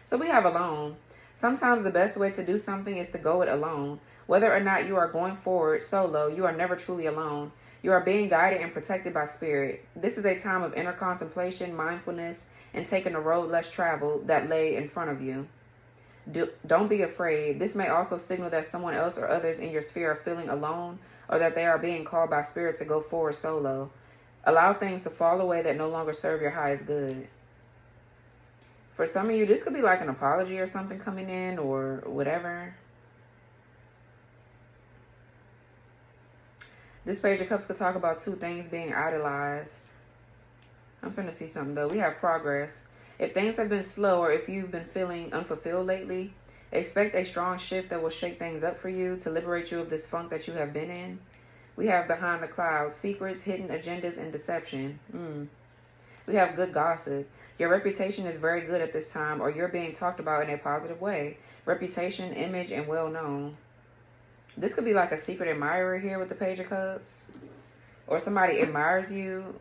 So we have alone. Sometimes the best way to do something is to go it alone. Whether or not you are going forward solo, you are never truly alone. You are being guided and protected by spirit. This is a time of inner contemplation, mindfulness, and taking a road less traveled that lay in front of you. Don't be afraid. This may also signal that someone else or others in your sphere are feeling alone, or that they are being called by spirit to go forward solo. Allow things to fall away that no longer serve your highest good. For some of you, this could be like an apology or something coming in or whatever. This Page of Cups could talk about two things being idolized. I'm finna see something though. We have progress. If things have been slow, or if you've been feeling unfulfilled lately, expect a strong shift that will shake things up for you to liberate you of this funk that you have been in. We have behind the clouds, secrets, hidden agendas, and deception. We have good gossip. Your reputation is very good at this time, or you're being talked about in a positive way. Reputation, image, and well known. This could be like a secret admirer here with the Page of Cups. Or somebody admires you.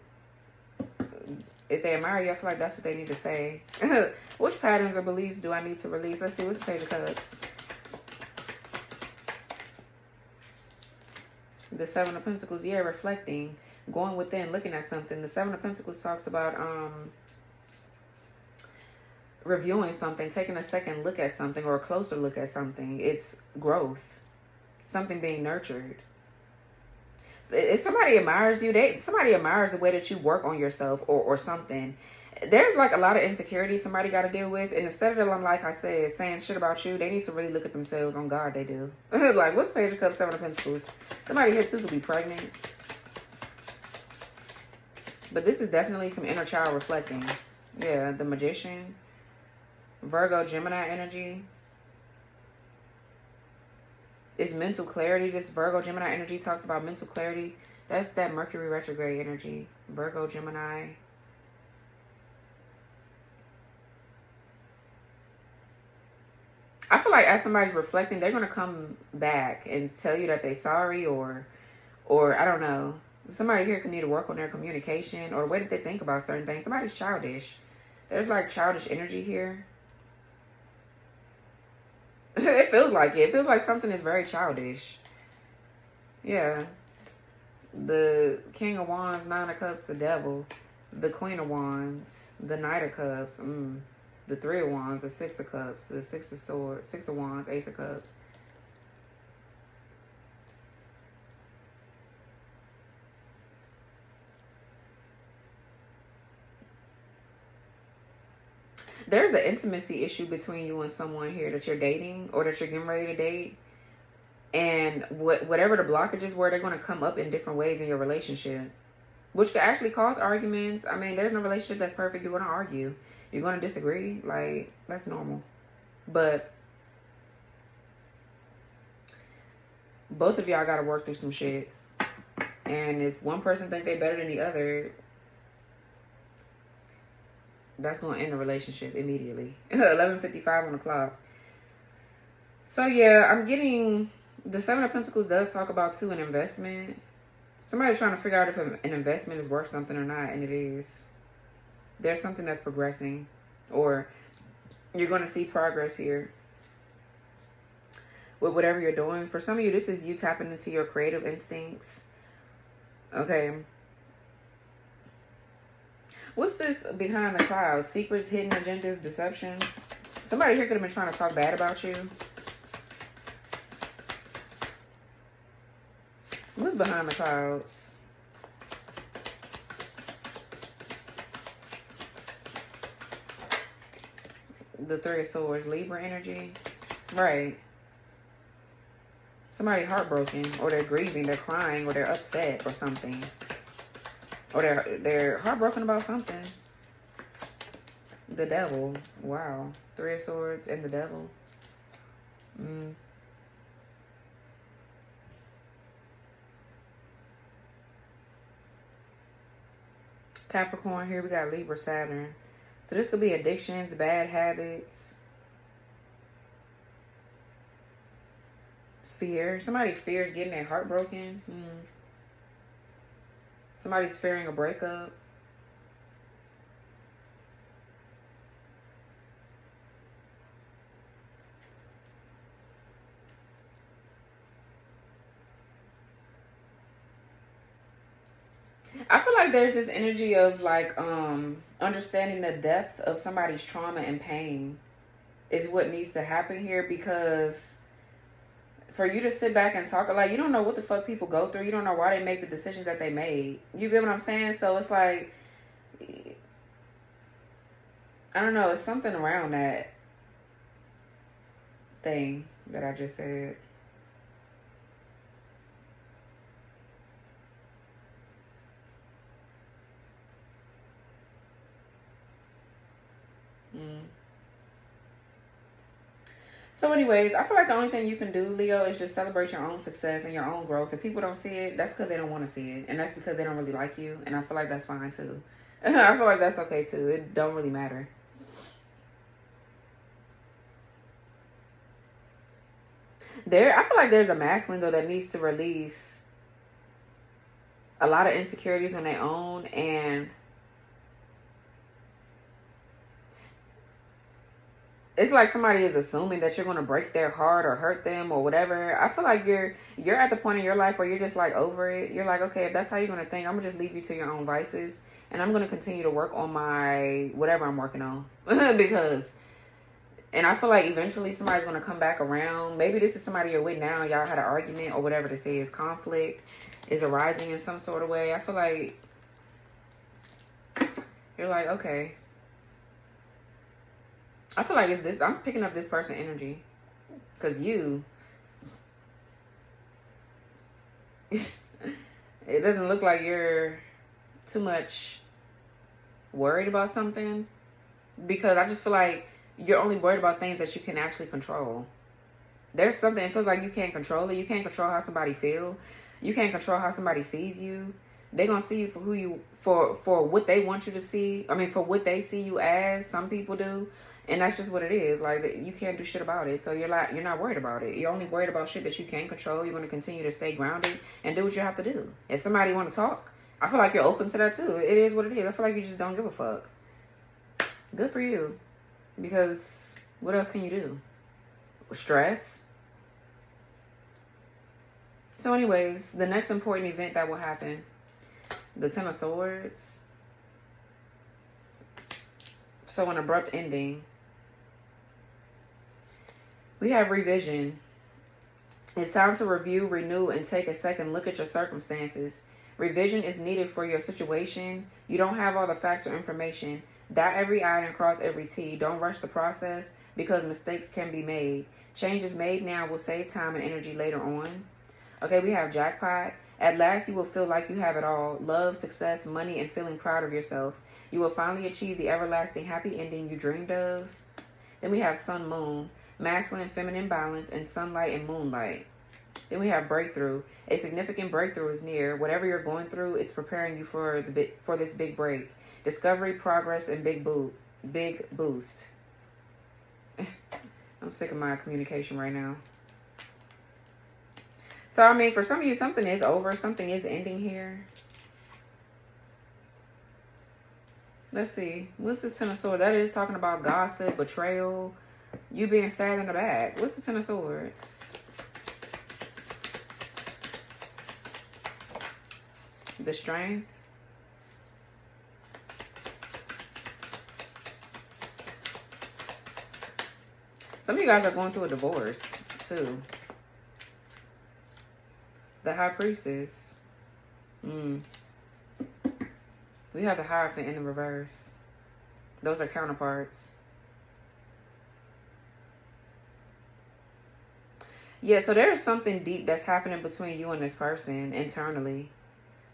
If they admire you, I feel like that's what they need to say. Which patterns or beliefs do I need to release? Let's see, what's the Page of Cups? The Seven of Pentacles, yeah, reflecting. Going within, looking at something. The Seven of Pentacles talks about reviewing something, taking a second look at something, or a closer look at something. It's growth. Something being nurtured. So if somebody admires you, somebody admires the way that you work on yourself or something. There's like a lot of insecurity somebody got to deal with. And instead of them, like I said, saying shit about you, they need to really look at themselves. On God, they do. Like, what's Page of Cups, Seven of Pentacles? Somebody here too could be pregnant. But this is definitely some inner child reflecting. Yeah, the Magician. Virgo, Gemini energy. It's mental clarity. This Virgo, Gemini energy talks about mental clarity. That's that Mercury retrograde energy. Virgo, Gemini. I feel like as somebody's reflecting, they're going to come back and tell you that they're sorry, or I don't know. Somebody here could need to work on their communication or the way that they think about certain things. Somebody's childish. There's like childish energy here. It feels like it. It feels like something is very childish. Yeah. The King of Wands, Nine of Cups, the Devil. The Queen of Wands, the Knight of Cups. The Three of Wands, the Six of Cups, the Six of Swords, Six of Wands, Ace of Cups. There's an intimacy issue between you and someone here that you're dating or that you're getting ready to date. And whatever the blockages were, they're going to come up in different ways in your relationship, which could actually cause arguments. I mean, there's no relationship that's perfect. You're going to argue. You're going to disagree. Like, that's normal. But both of y'all got to work through some shit. And if one person think they better than the other, that's going to end the relationship immediately. 11:55 on the clock. So, yeah, I'm getting... The Seven of Pentacles does talk about, too, an investment. Somebody's trying to figure out if an investment is worth something or not, and it is. There's something that's progressing, or you're going to see progress here with whatever you're doing. For some of you, this is you tapping into your creative instincts. Okay. What's this behind the clouds? Secrets, hidden agendas, deception. Somebody here could have been trying to talk bad about you. What's behind the clouds? The Three of Swords, Libra energy. Right. Somebody heartbroken, or they're grieving, they're crying, or they're upset or something. Or they're heartbroken about something. The Devil. Wow. Three of Swords and the Devil. Capricorn, here we got Libra, Saturn. So this could be addictions, bad habits, fear. Somebody fears getting their heart broken. Somebody's fearing a breakup. I feel like there's this energy of like understanding the depth of somebody's trauma and pain is what needs to happen here, because for you to sit back and talk, like, you don't know what the fuck people go through. You don't know why they make the decisions that they made. You get what I'm saying? So it's like, I don't know, it's something around that thing that I just said. So anyways, I feel like the only thing you can do, Leo, is just celebrate your own success and your own growth. If people don't see it, that's because they don't want to see it. And that's because they don't really like you. And I feel like that's fine too. I feel like that's okay too. It don't really matter. I feel like there's a masculine, though, that needs to release a lot of insecurities on their own, and it's like somebody is assuming that you're going to break their heart or hurt them or whatever. I feel like you're at the point in your life where you're just like over it. You're like, okay, if that's how you're going to think, I'm going to just leave you to your own vices. And I'm going to continue to work on my whatever I'm working on. And I feel like eventually somebody's going to come back around. Maybe this is somebody you're with now. Y'all had an argument or whatever this is. Conflict is arising in some sort of way. I feel like you're like, okay. I feel like it's this. I'm picking up this person energy. Because it doesn't look like you're too much worried about something. Because I just feel like you're only worried about things that you can actually control. There's something, it feels like you can't control it. You can't control how somebody feels. You can't control how somebody sees you. They're going to see you for who you, for what they want you to see. I mean, for what they see you as. Some people do. And that's just what it is. Like, you can't do shit about it. So you're not worried about it. You're only worried about shit that you can't control. You're going to continue to stay grounded and do what you have to do. If somebody want to talk, I feel like you're open to that too. It is what it is. I feel like you just don't give a fuck. Good for you. Because what else can you do? Stress. So anyways, the next important event that will happen, the Ten of Swords. So an abrupt ending. We have revision. It's time to review, renew, and take a second look at your circumstances. Revision is needed for your situation. You don't have all the facts or information. Dot every I and cross every T. Don't rush the process because mistakes can be made. Changes made now will save time and energy later on. Okay, we have jackpot. At last, you will feel like you have it all. Love, success, money, and feeling proud of yourself. You will finally achieve the everlasting happy ending you dreamed of. Then we have sun, moon, masculine, feminine balance, and sunlight and moonlight. Then we have breakthrough. A significant breakthrough is near. Whatever you're going through, it's preparing you for this big break. Discovery, progress, and big boost. I'm sick of my communication right now. So, I mean, for some of you, something is over. Something is ending here. Let's see. What's this Ten of Swords? That is talking about gossip, betrayal, you being stabbed in the back. What's the Ten of Swords? The Strength. Some of you guys are going through a divorce, too. The High Priestess. We have the Hierophant in the reverse. Those are counterparts. Yeah, so there's something deep that's happening between you and this person internally.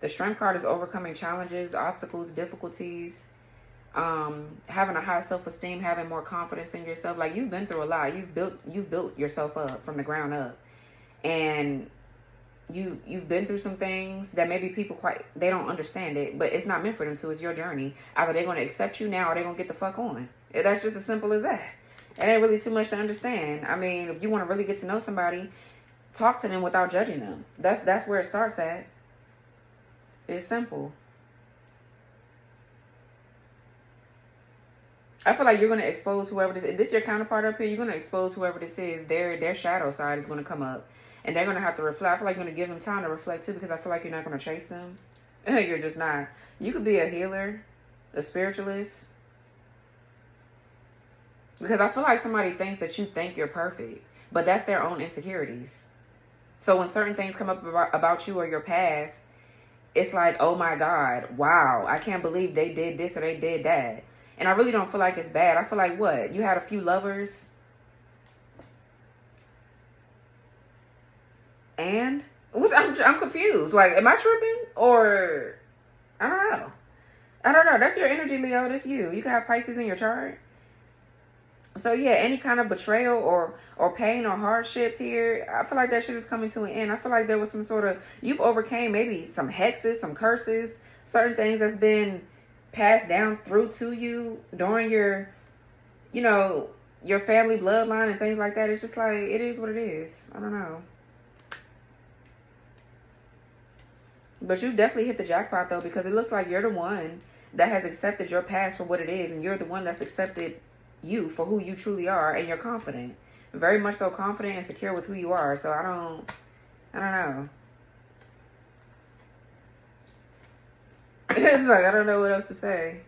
The Strength card is overcoming challenges, obstacles, difficulties, having a high self-esteem, having more confidence in yourself. Like, you've been through a lot. You've built yourself up from the ground up. And you've been through some things that maybe people they don't understand it, but it's not meant for them to. It's your journey. Either they're going to accept you now or they're going to get the fuck on. That's just as simple as that. It ain't really too much to understand. I mean, if you want to really get to know somebody, talk to them without judging them. That's where it starts at. It's simple. I feel like you're going to expose whoever this is. If this is your counterpart up here, you're going to expose whoever this is. Their shadow side is going to come up. And they're going to have to reflect. I feel like you're going to give them time to reflect too, because I feel like you're not going to chase them. You're just not. You could be a healer, a spiritualist. Because I feel like somebody thinks that you think you're perfect, but that's their own insecurities. So when certain things come up about you or your past, it's like, oh my God, wow, I can't believe they did this or they did that. And I really don't feel like it's bad. I feel like, what? You had a few lovers. And I'm confused. Like, am I tripping? Or, I don't know. That's your energy, Leo. That's you. You can have Pisces in your chart. So, yeah, any kind of betrayal or pain or hardships here, I feel like that shit is coming to an end. I feel like there was some sort of, you've overcame maybe some hexes, some curses, certain things that's been passed down through to you during your, your family bloodline and things like that. It's just like, it is what it is. I don't know. But you definitely hit the jackpot, though, because it looks like you're the one that has accepted your past for what it is. And you're the one that's accepted you for who you truly are. And you're confident. Very much so confident and secure with who you are. So I don't know. It's like, I don't know what else to say.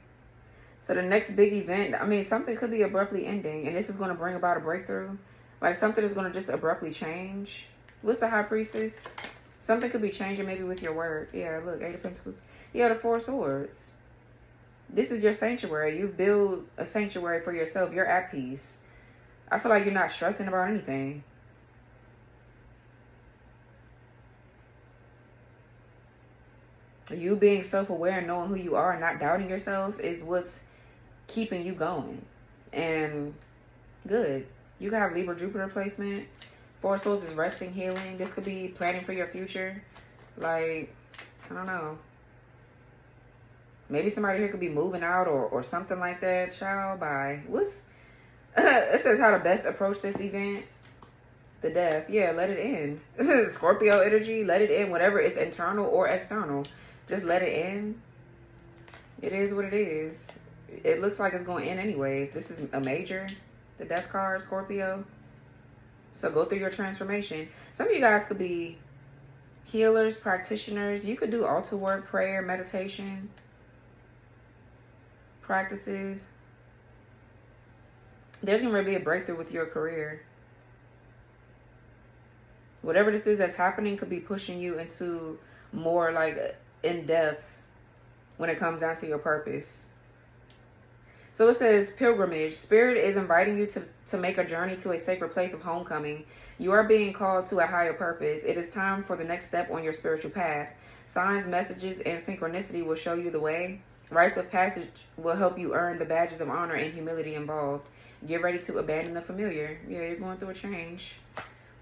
So the next big event, I mean, something could be abruptly ending. And this is going to bring about a breakthrough. Like, something is going to just abruptly change. What's the High Priestess? Something could be changing maybe with your work. Yeah, look, 8 of Pentacles. Yeah, the 4 Swords. This is your sanctuary. You've built a sanctuary for yourself. You're at peace. I feel like you're not stressing about anything. You being self-aware and knowing who you are and not doubting yourself is what's keeping you going. And good. You can have Libra Jupiter placement. 4 Swords is resting, healing. This could be planning for your future. Like, I don't know. Maybe somebody here could be moving out or something like that. Child, bye. What's... it says how to best approach this event. The Death. Yeah, let it end. Scorpio energy, let it end. Whatever is internal or external. Just let it end. It is what it is. It looks like it's going to end anyways. This is a major. The Death card, Scorpio. So go through your transformation. Some of you guys could be healers, practitioners. You could do altar work, prayer, meditation, practices. There's going to be a breakthrough with your career. Whatever this is that's happening could be pushing you into more like in depth when it comes down to your purpose. So it says pilgrimage. Spirit is inviting you to make a journey to a sacred place of homecoming. You are being called to a higher purpose. It is time for the next step on your spiritual path. Signs, messages, and synchronicity will show you the way. Rites of passage will help you earn the badges of honor and humility involved. Get ready to abandon the familiar. Yeah, you're going through a change.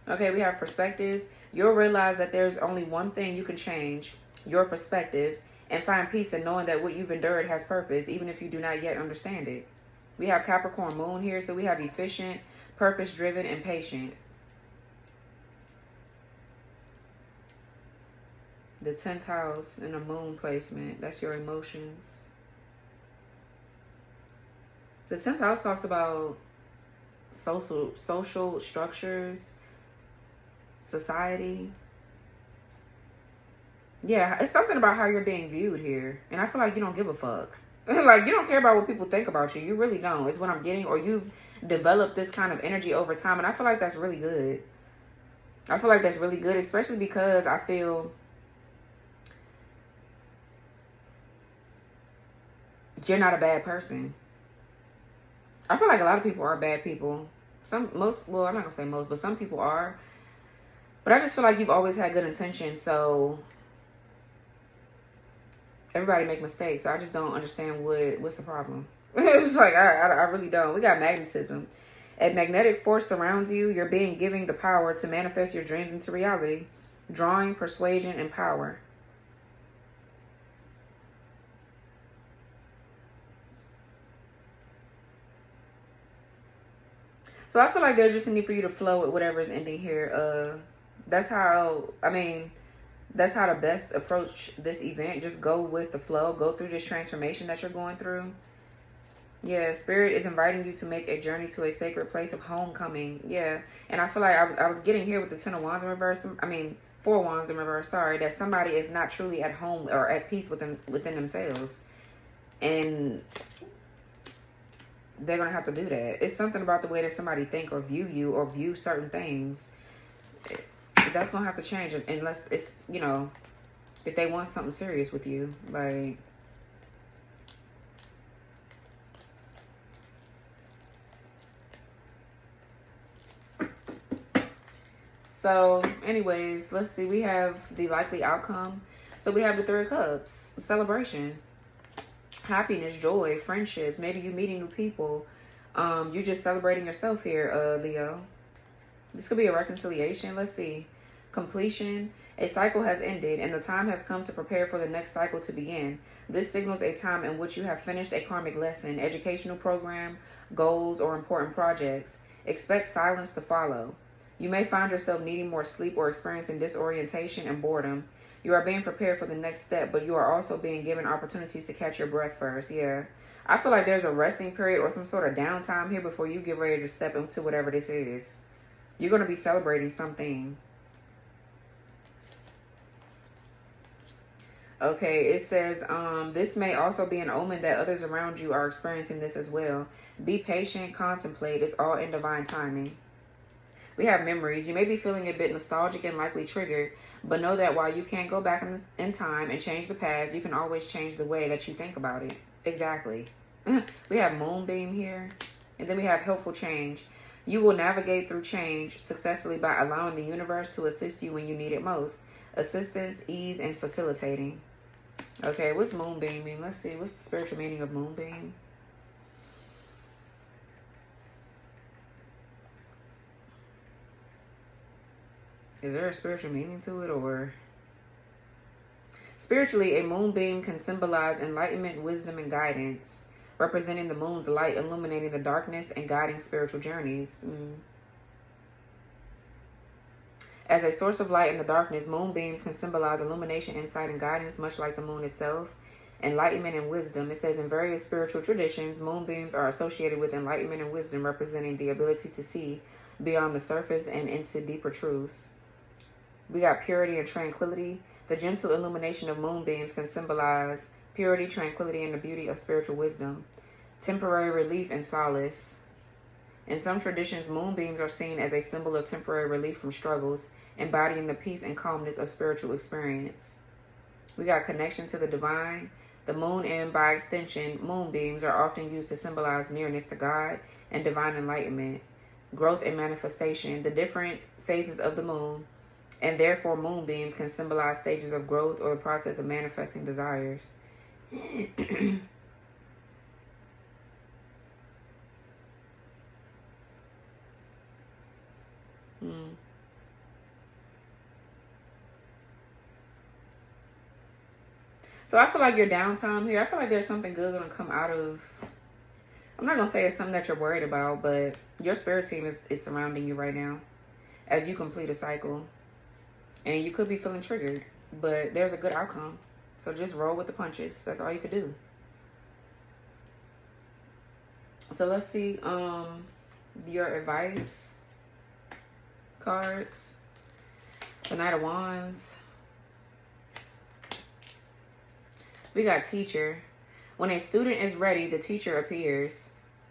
Okay, we have perspective. You'll realize that there's only one thing you can change, your perspective, and find peace in knowing that what you've endured has purpose, even if you do not yet understand it. We have Capricorn moon here, so we have efficient, purpose-driven, and patient. The 10th house in a moon placement, that's your emotions. The 10th house talks about social structures, society. Yeah, it's something about how you're being viewed here. And I feel like you don't give a fuck. Like, you don't care about what people think about you. You really don't. It's what I'm getting. Or you've developed this kind of energy over time. And I feel like that's really good. I feel like that's really good, especially because I feel you're not a bad person. I feel like a lot of people are bad people. Well, I'm not going to say most, but some people are. But I just feel like you've always had good intentions, so everybody make mistakes. So I just don't understand what's the problem. It's like, I really don't. We got magnetism. A magnetic force surrounds you. You're being given the power to manifest your dreams into reality. Drawing, persuasion, and power. So I feel like there's just a need for you to flow with whatever is ending here. That's how to best approach this event. Just go with the flow. Go through this transformation that you're going through. Yeah, Spirit is inviting you to make a journey to a sacred place of homecoming. Yeah, and I feel like I was getting here with the 10 of Wands in reverse. 4 Wands in reverse. Sorry, that somebody is not truly at home or at peace within themselves. And they're going to have to do that. It's something about the way that somebody think or view you or view certain things. That's going to have to change unless if they want something serious with you. Like, so anyways, let's see. We have the likely outcome. So we have the 3 of Cups, celebration. Happiness, joy, friendships. Maybe you meeting new people. You just celebrating yourself here, Leo. This could be a reconciliation. Let's see. Completion. A cycle has ended and the time has come to prepare for the next cycle to begin. This signals a time in which you have finished a karmic lesson, educational program, goals, or important projects. Expect silence to follow. You may find yourself needing more sleep or experiencing disorientation and boredom. You are being prepared for the next step, but you are also being given opportunities to catch your breath first. Yeah. I feel like there's a resting period or some sort of downtime here before you get ready to step into whatever this is. You're going to be celebrating something. Okay, it says, this may also be an omen that others around you are experiencing this as well. Be patient, contemplate. It's all in divine timing. We have memories. You may be feeling a bit nostalgic and likely triggered, but know that while you can't go back in time and change the past, you can always change the way that you think about it. Exactly. We have moonbeam here, and then we have helpful change. You will navigate through change successfully by allowing the universe to assist you when you need it most. Assistance, ease, and facilitating. Okay, what's moonbeam mean? Let's see. What's the spiritual meaning of moonbeam? Is there a spiritual meaning to it, or? Spiritually, a moonbeam can symbolize enlightenment, wisdom, and guidance, representing the moon's light illuminating the darkness and guiding spiritual journeys. As a source of light in the darkness, moonbeams can symbolize illumination, insight, and guidance, much like the moon itself. Enlightenment and wisdom. It says in various spiritual traditions, moonbeams are associated with enlightenment and wisdom, representing the ability to see beyond the surface and into deeper truths. We got purity and tranquility. The gentle illumination of moonbeams can symbolize purity, tranquility, and the beauty of spiritual wisdom. Temporary relief and solace. In some traditions, moonbeams are seen as a symbol of temporary relief from struggles, embodying the peace and calmness of spiritual experience. We got connection to the divine. The moon and, by extension, moonbeams are often used to symbolize nearness to God and divine enlightenment, growth and manifestation. The different phases of the moon, and therefore moonbeams, can symbolize stages of growth or the process of manifesting desires. So I feel like your downtime here, I feel like there's something good going to come out of, I'm not going to say it's something that you're worried about, but your spirit team is surrounding you right now as you complete a cycle. And you could be feeling triggered, but there's a good outcome. So just roll with the punches. That's all you could do. So let's see your advice cards. The Knight of Wands. We got teacher. When a student is ready, the teacher appears.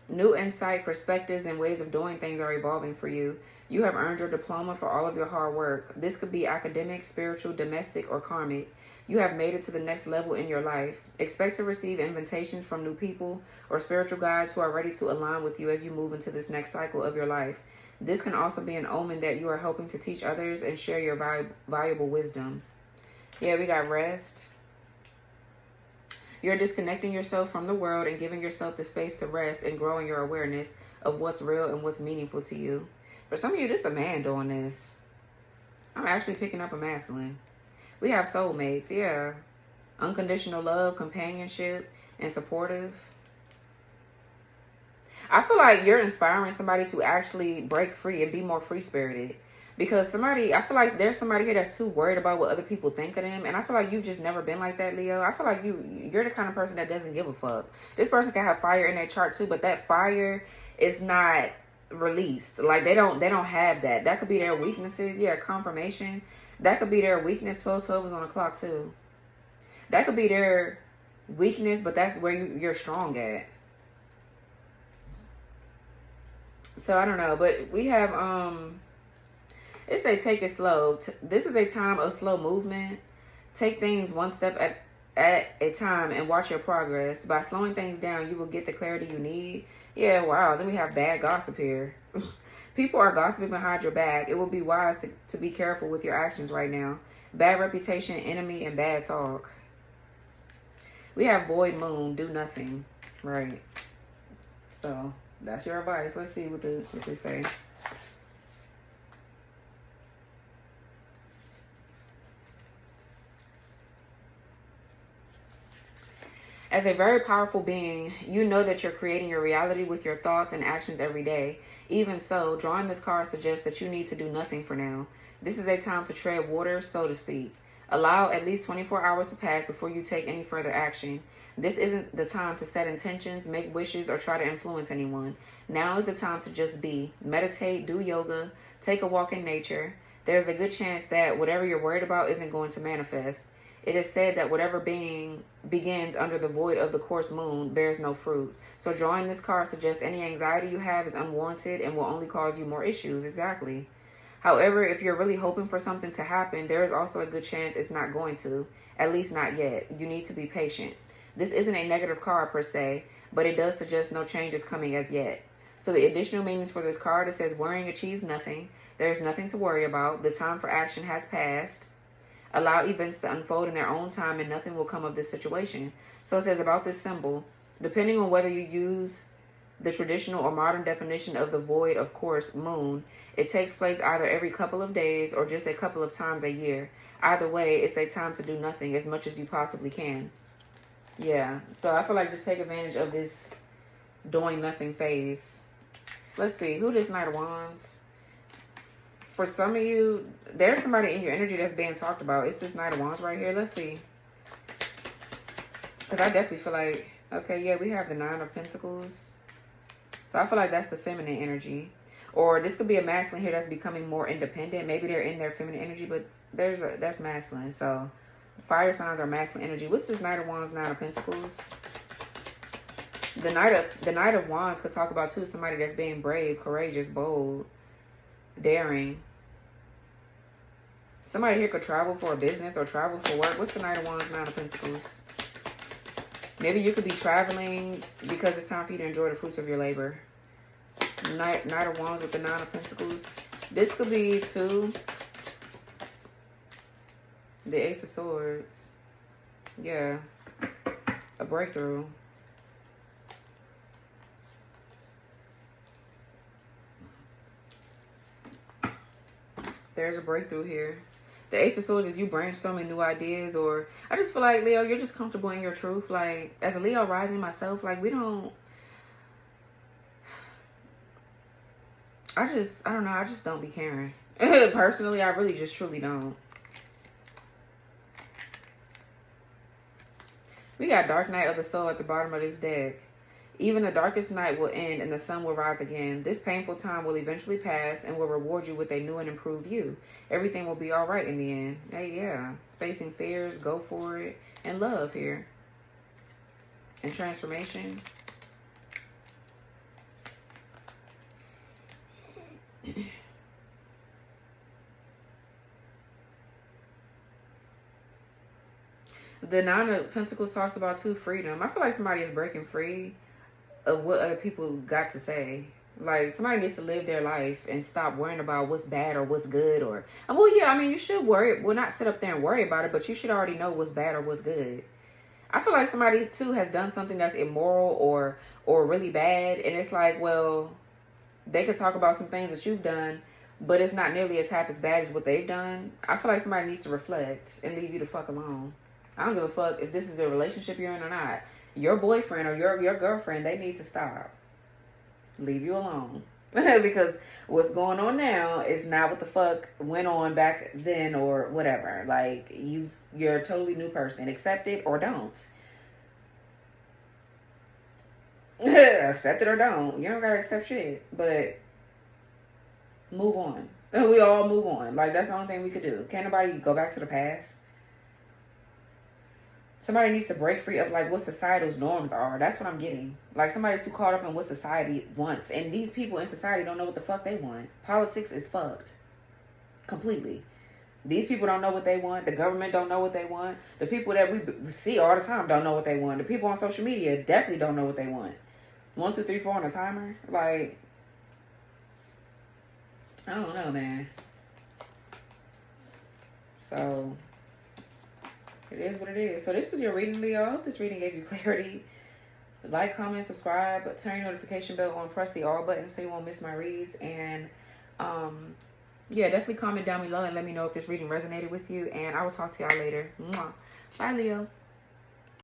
New insight, perspectives, and ways of doing things are evolving for you. You have earned your diploma for all of your hard work. This could be academic, spiritual, domestic, or karmic. You have made it to the next level in your life. Expect to receive invitations from new people or spiritual guides who are ready to align with you as you move into this next cycle of your life. This can also be an omen that you are helping to teach others and share your valuable wisdom. Yeah, we got rest. You're disconnecting yourself from the world and giving yourself the space to rest and growing your awareness of what's real and what's meaningful to you. For some of you, this is a man doing this. I'm actually picking up a masculine. We have soulmates, yeah. Unconditional love, companionship, and supportive. I feel like you're inspiring somebody to actually break free and be more free-spirited. Because I feel like there's somebody here that's too worried about what other people think of them. And I feel like you've just never been like that, Leo. I feel like you're the kind of person that doesn't give a fuck. This person can have fire in their chart too, but that fire is not released. Like they don't have that. That could be their weaknesses. Yeah, confirmation. That could be their weakness. 1212 is on the clock too. That could be their weakness, but that's where you're strong at. So I don't know, but we have it say take it slow. This is a time of slow movement. Take things one step at a time and watch your progress. By slowing things down, you will get the clarity you need. Yeah, wow. Then we have bad gossip here. People are gossiping behind your back. It will be wise to be careful with your actions right now. Bad reputation, enemy, and bad talk. We have void moon, do nothing. Right. So that's your advice. Let's see what they say. As a very powerful being, you know that you're creating your reality with your thoughts and actions every day. Even so, drawing this card suggests that you need to do nothing for now. This is a time to tread water, so to speak. Allow at least 24 hours to pass before you take any further action. This isn't the time to set intentions, make wishes, or try to influence anyone. Now is the time to just be. Meditate, do yoga, take a walk in nature. There's a good chance that whatever you're worried about isn't going to manifest. It is said that whatever being begins under the void of the coarse moon bears no fruit. So drawing this card suggests any anxiety you have is unwarranted and will only cause you more issues. Exactly. However, if you're really hoping for something to happen, there is also a good chance it's not going to. At least not yet. You need to be patient. This isn't a negative card per se, but it does suggest no change is coming as yet. So the additional meanings for this card, it says worrying achieves nothing. There is nothing to worry about. The time for action has passed. Allow events to unfold in their own time and nothing will come of this situation. So it says about this symbol, depending on whether you use the traditional or modern definition of the void, of course, moon, it takes place either every couple of days or just a couple of times a year. Either way, it's a time to do nothing as much as you possibly can. Yeah, so I feel like just take advantage of this doing nothing phase. Let's see, who this Knight of Wands? For some of you, there's somebody in your energy that's being talked about. It's this Knight of Wands right here. Let's see. Because I definitely feel like, okay, yeah, we have the Nine of Pentacles. So I feel like that's the feminine energy. Or this could be a masculine here that's becoming more independent. Maybe they're in their feminine energy, but that's masculine. So fire signs are masculine energy. What's this Knight of Wands, Nine of Pentacles? The Knight of Wands could talk about, too, somebody that's being brave, courageous, bold, daring. Somebody here could travel for a business or travel for work. What's the Knight of Wands, Nine of Pentacles? Maybe you could be traveling because it's time for you to enjoy the fruits of your labor. Knight of Wands with the Nine of Pentacles. This could be too the Ace of Swords. Yeah. A breakthrough. There's a breakthrough here. The Ace of Swords is you brainstorming new ideas, or I just feel like, Leo, you're just comfortable in your truth. Like, as a Leo rising myself, like, I don't know, I just don't be caring. Personally, I really just truly don't. We got Dark Night of the Soul at the bottom of this deck. Even the darkest night will end and the sun will rise again. This painful time will eventually pass and will reward you with a new and improved you. Everything will be all right in the end. Hey, yeah. Facing fears, go for it. And love here. And transformation. The Nine of Pentacles talks about too freedom. I feel like somebody is breaking free of what other people got to say. Like, somebody needs to live their life and stop worrying about what's bad or what's good. Or, well, yeah, I mean, you should worry. Well, not sit up there and worry about it, but you should already know what's bad or what's good. I feel like somebody too has done something that's immoral or really bad, and it's like, well, they could talk about some things that you've done, but it's not nearly as half as bad as what they've done. I feel like somebody needs to reflect and leave you the fuck alone. I don't give a fuck if this is a relationship you're in or not. Your boyfriend or your girlfriend, they need to stop. Leave you alone. Because what's going on now is not what the fuck went on back then or whatever. Like, you're a totally new person. Accept it or don't. Accept it or don't. You don't gotta accept shit. But move on. We all move on. Like, that's the only thing we could do. Can't nobody go back to the past. Somebody needs to break free of, like, what societal's norms are. That's what I'm getting. Like, somebody's too caught up in what society wants. And these people in society don't know what the fuck they want. Politics is fucked. Completely. These people don't know what they want. The government don't know what they want. The people that we see all the time don't know what they want. The people on social media definitely don't know what they want. 1, 2, 3, 4 on a timer. Like, I don't know, man. So, it is what it is. So this was your reading, Leo. I hope this reading gave you clarity. Like, comment, subscribe, turn your notification bell on, press the all button so you won't miss my reads. And yeah, definitely comment down below and let me know if this reading resonated with you. And I will talk to y'all later. Mwah. Bye, Leo.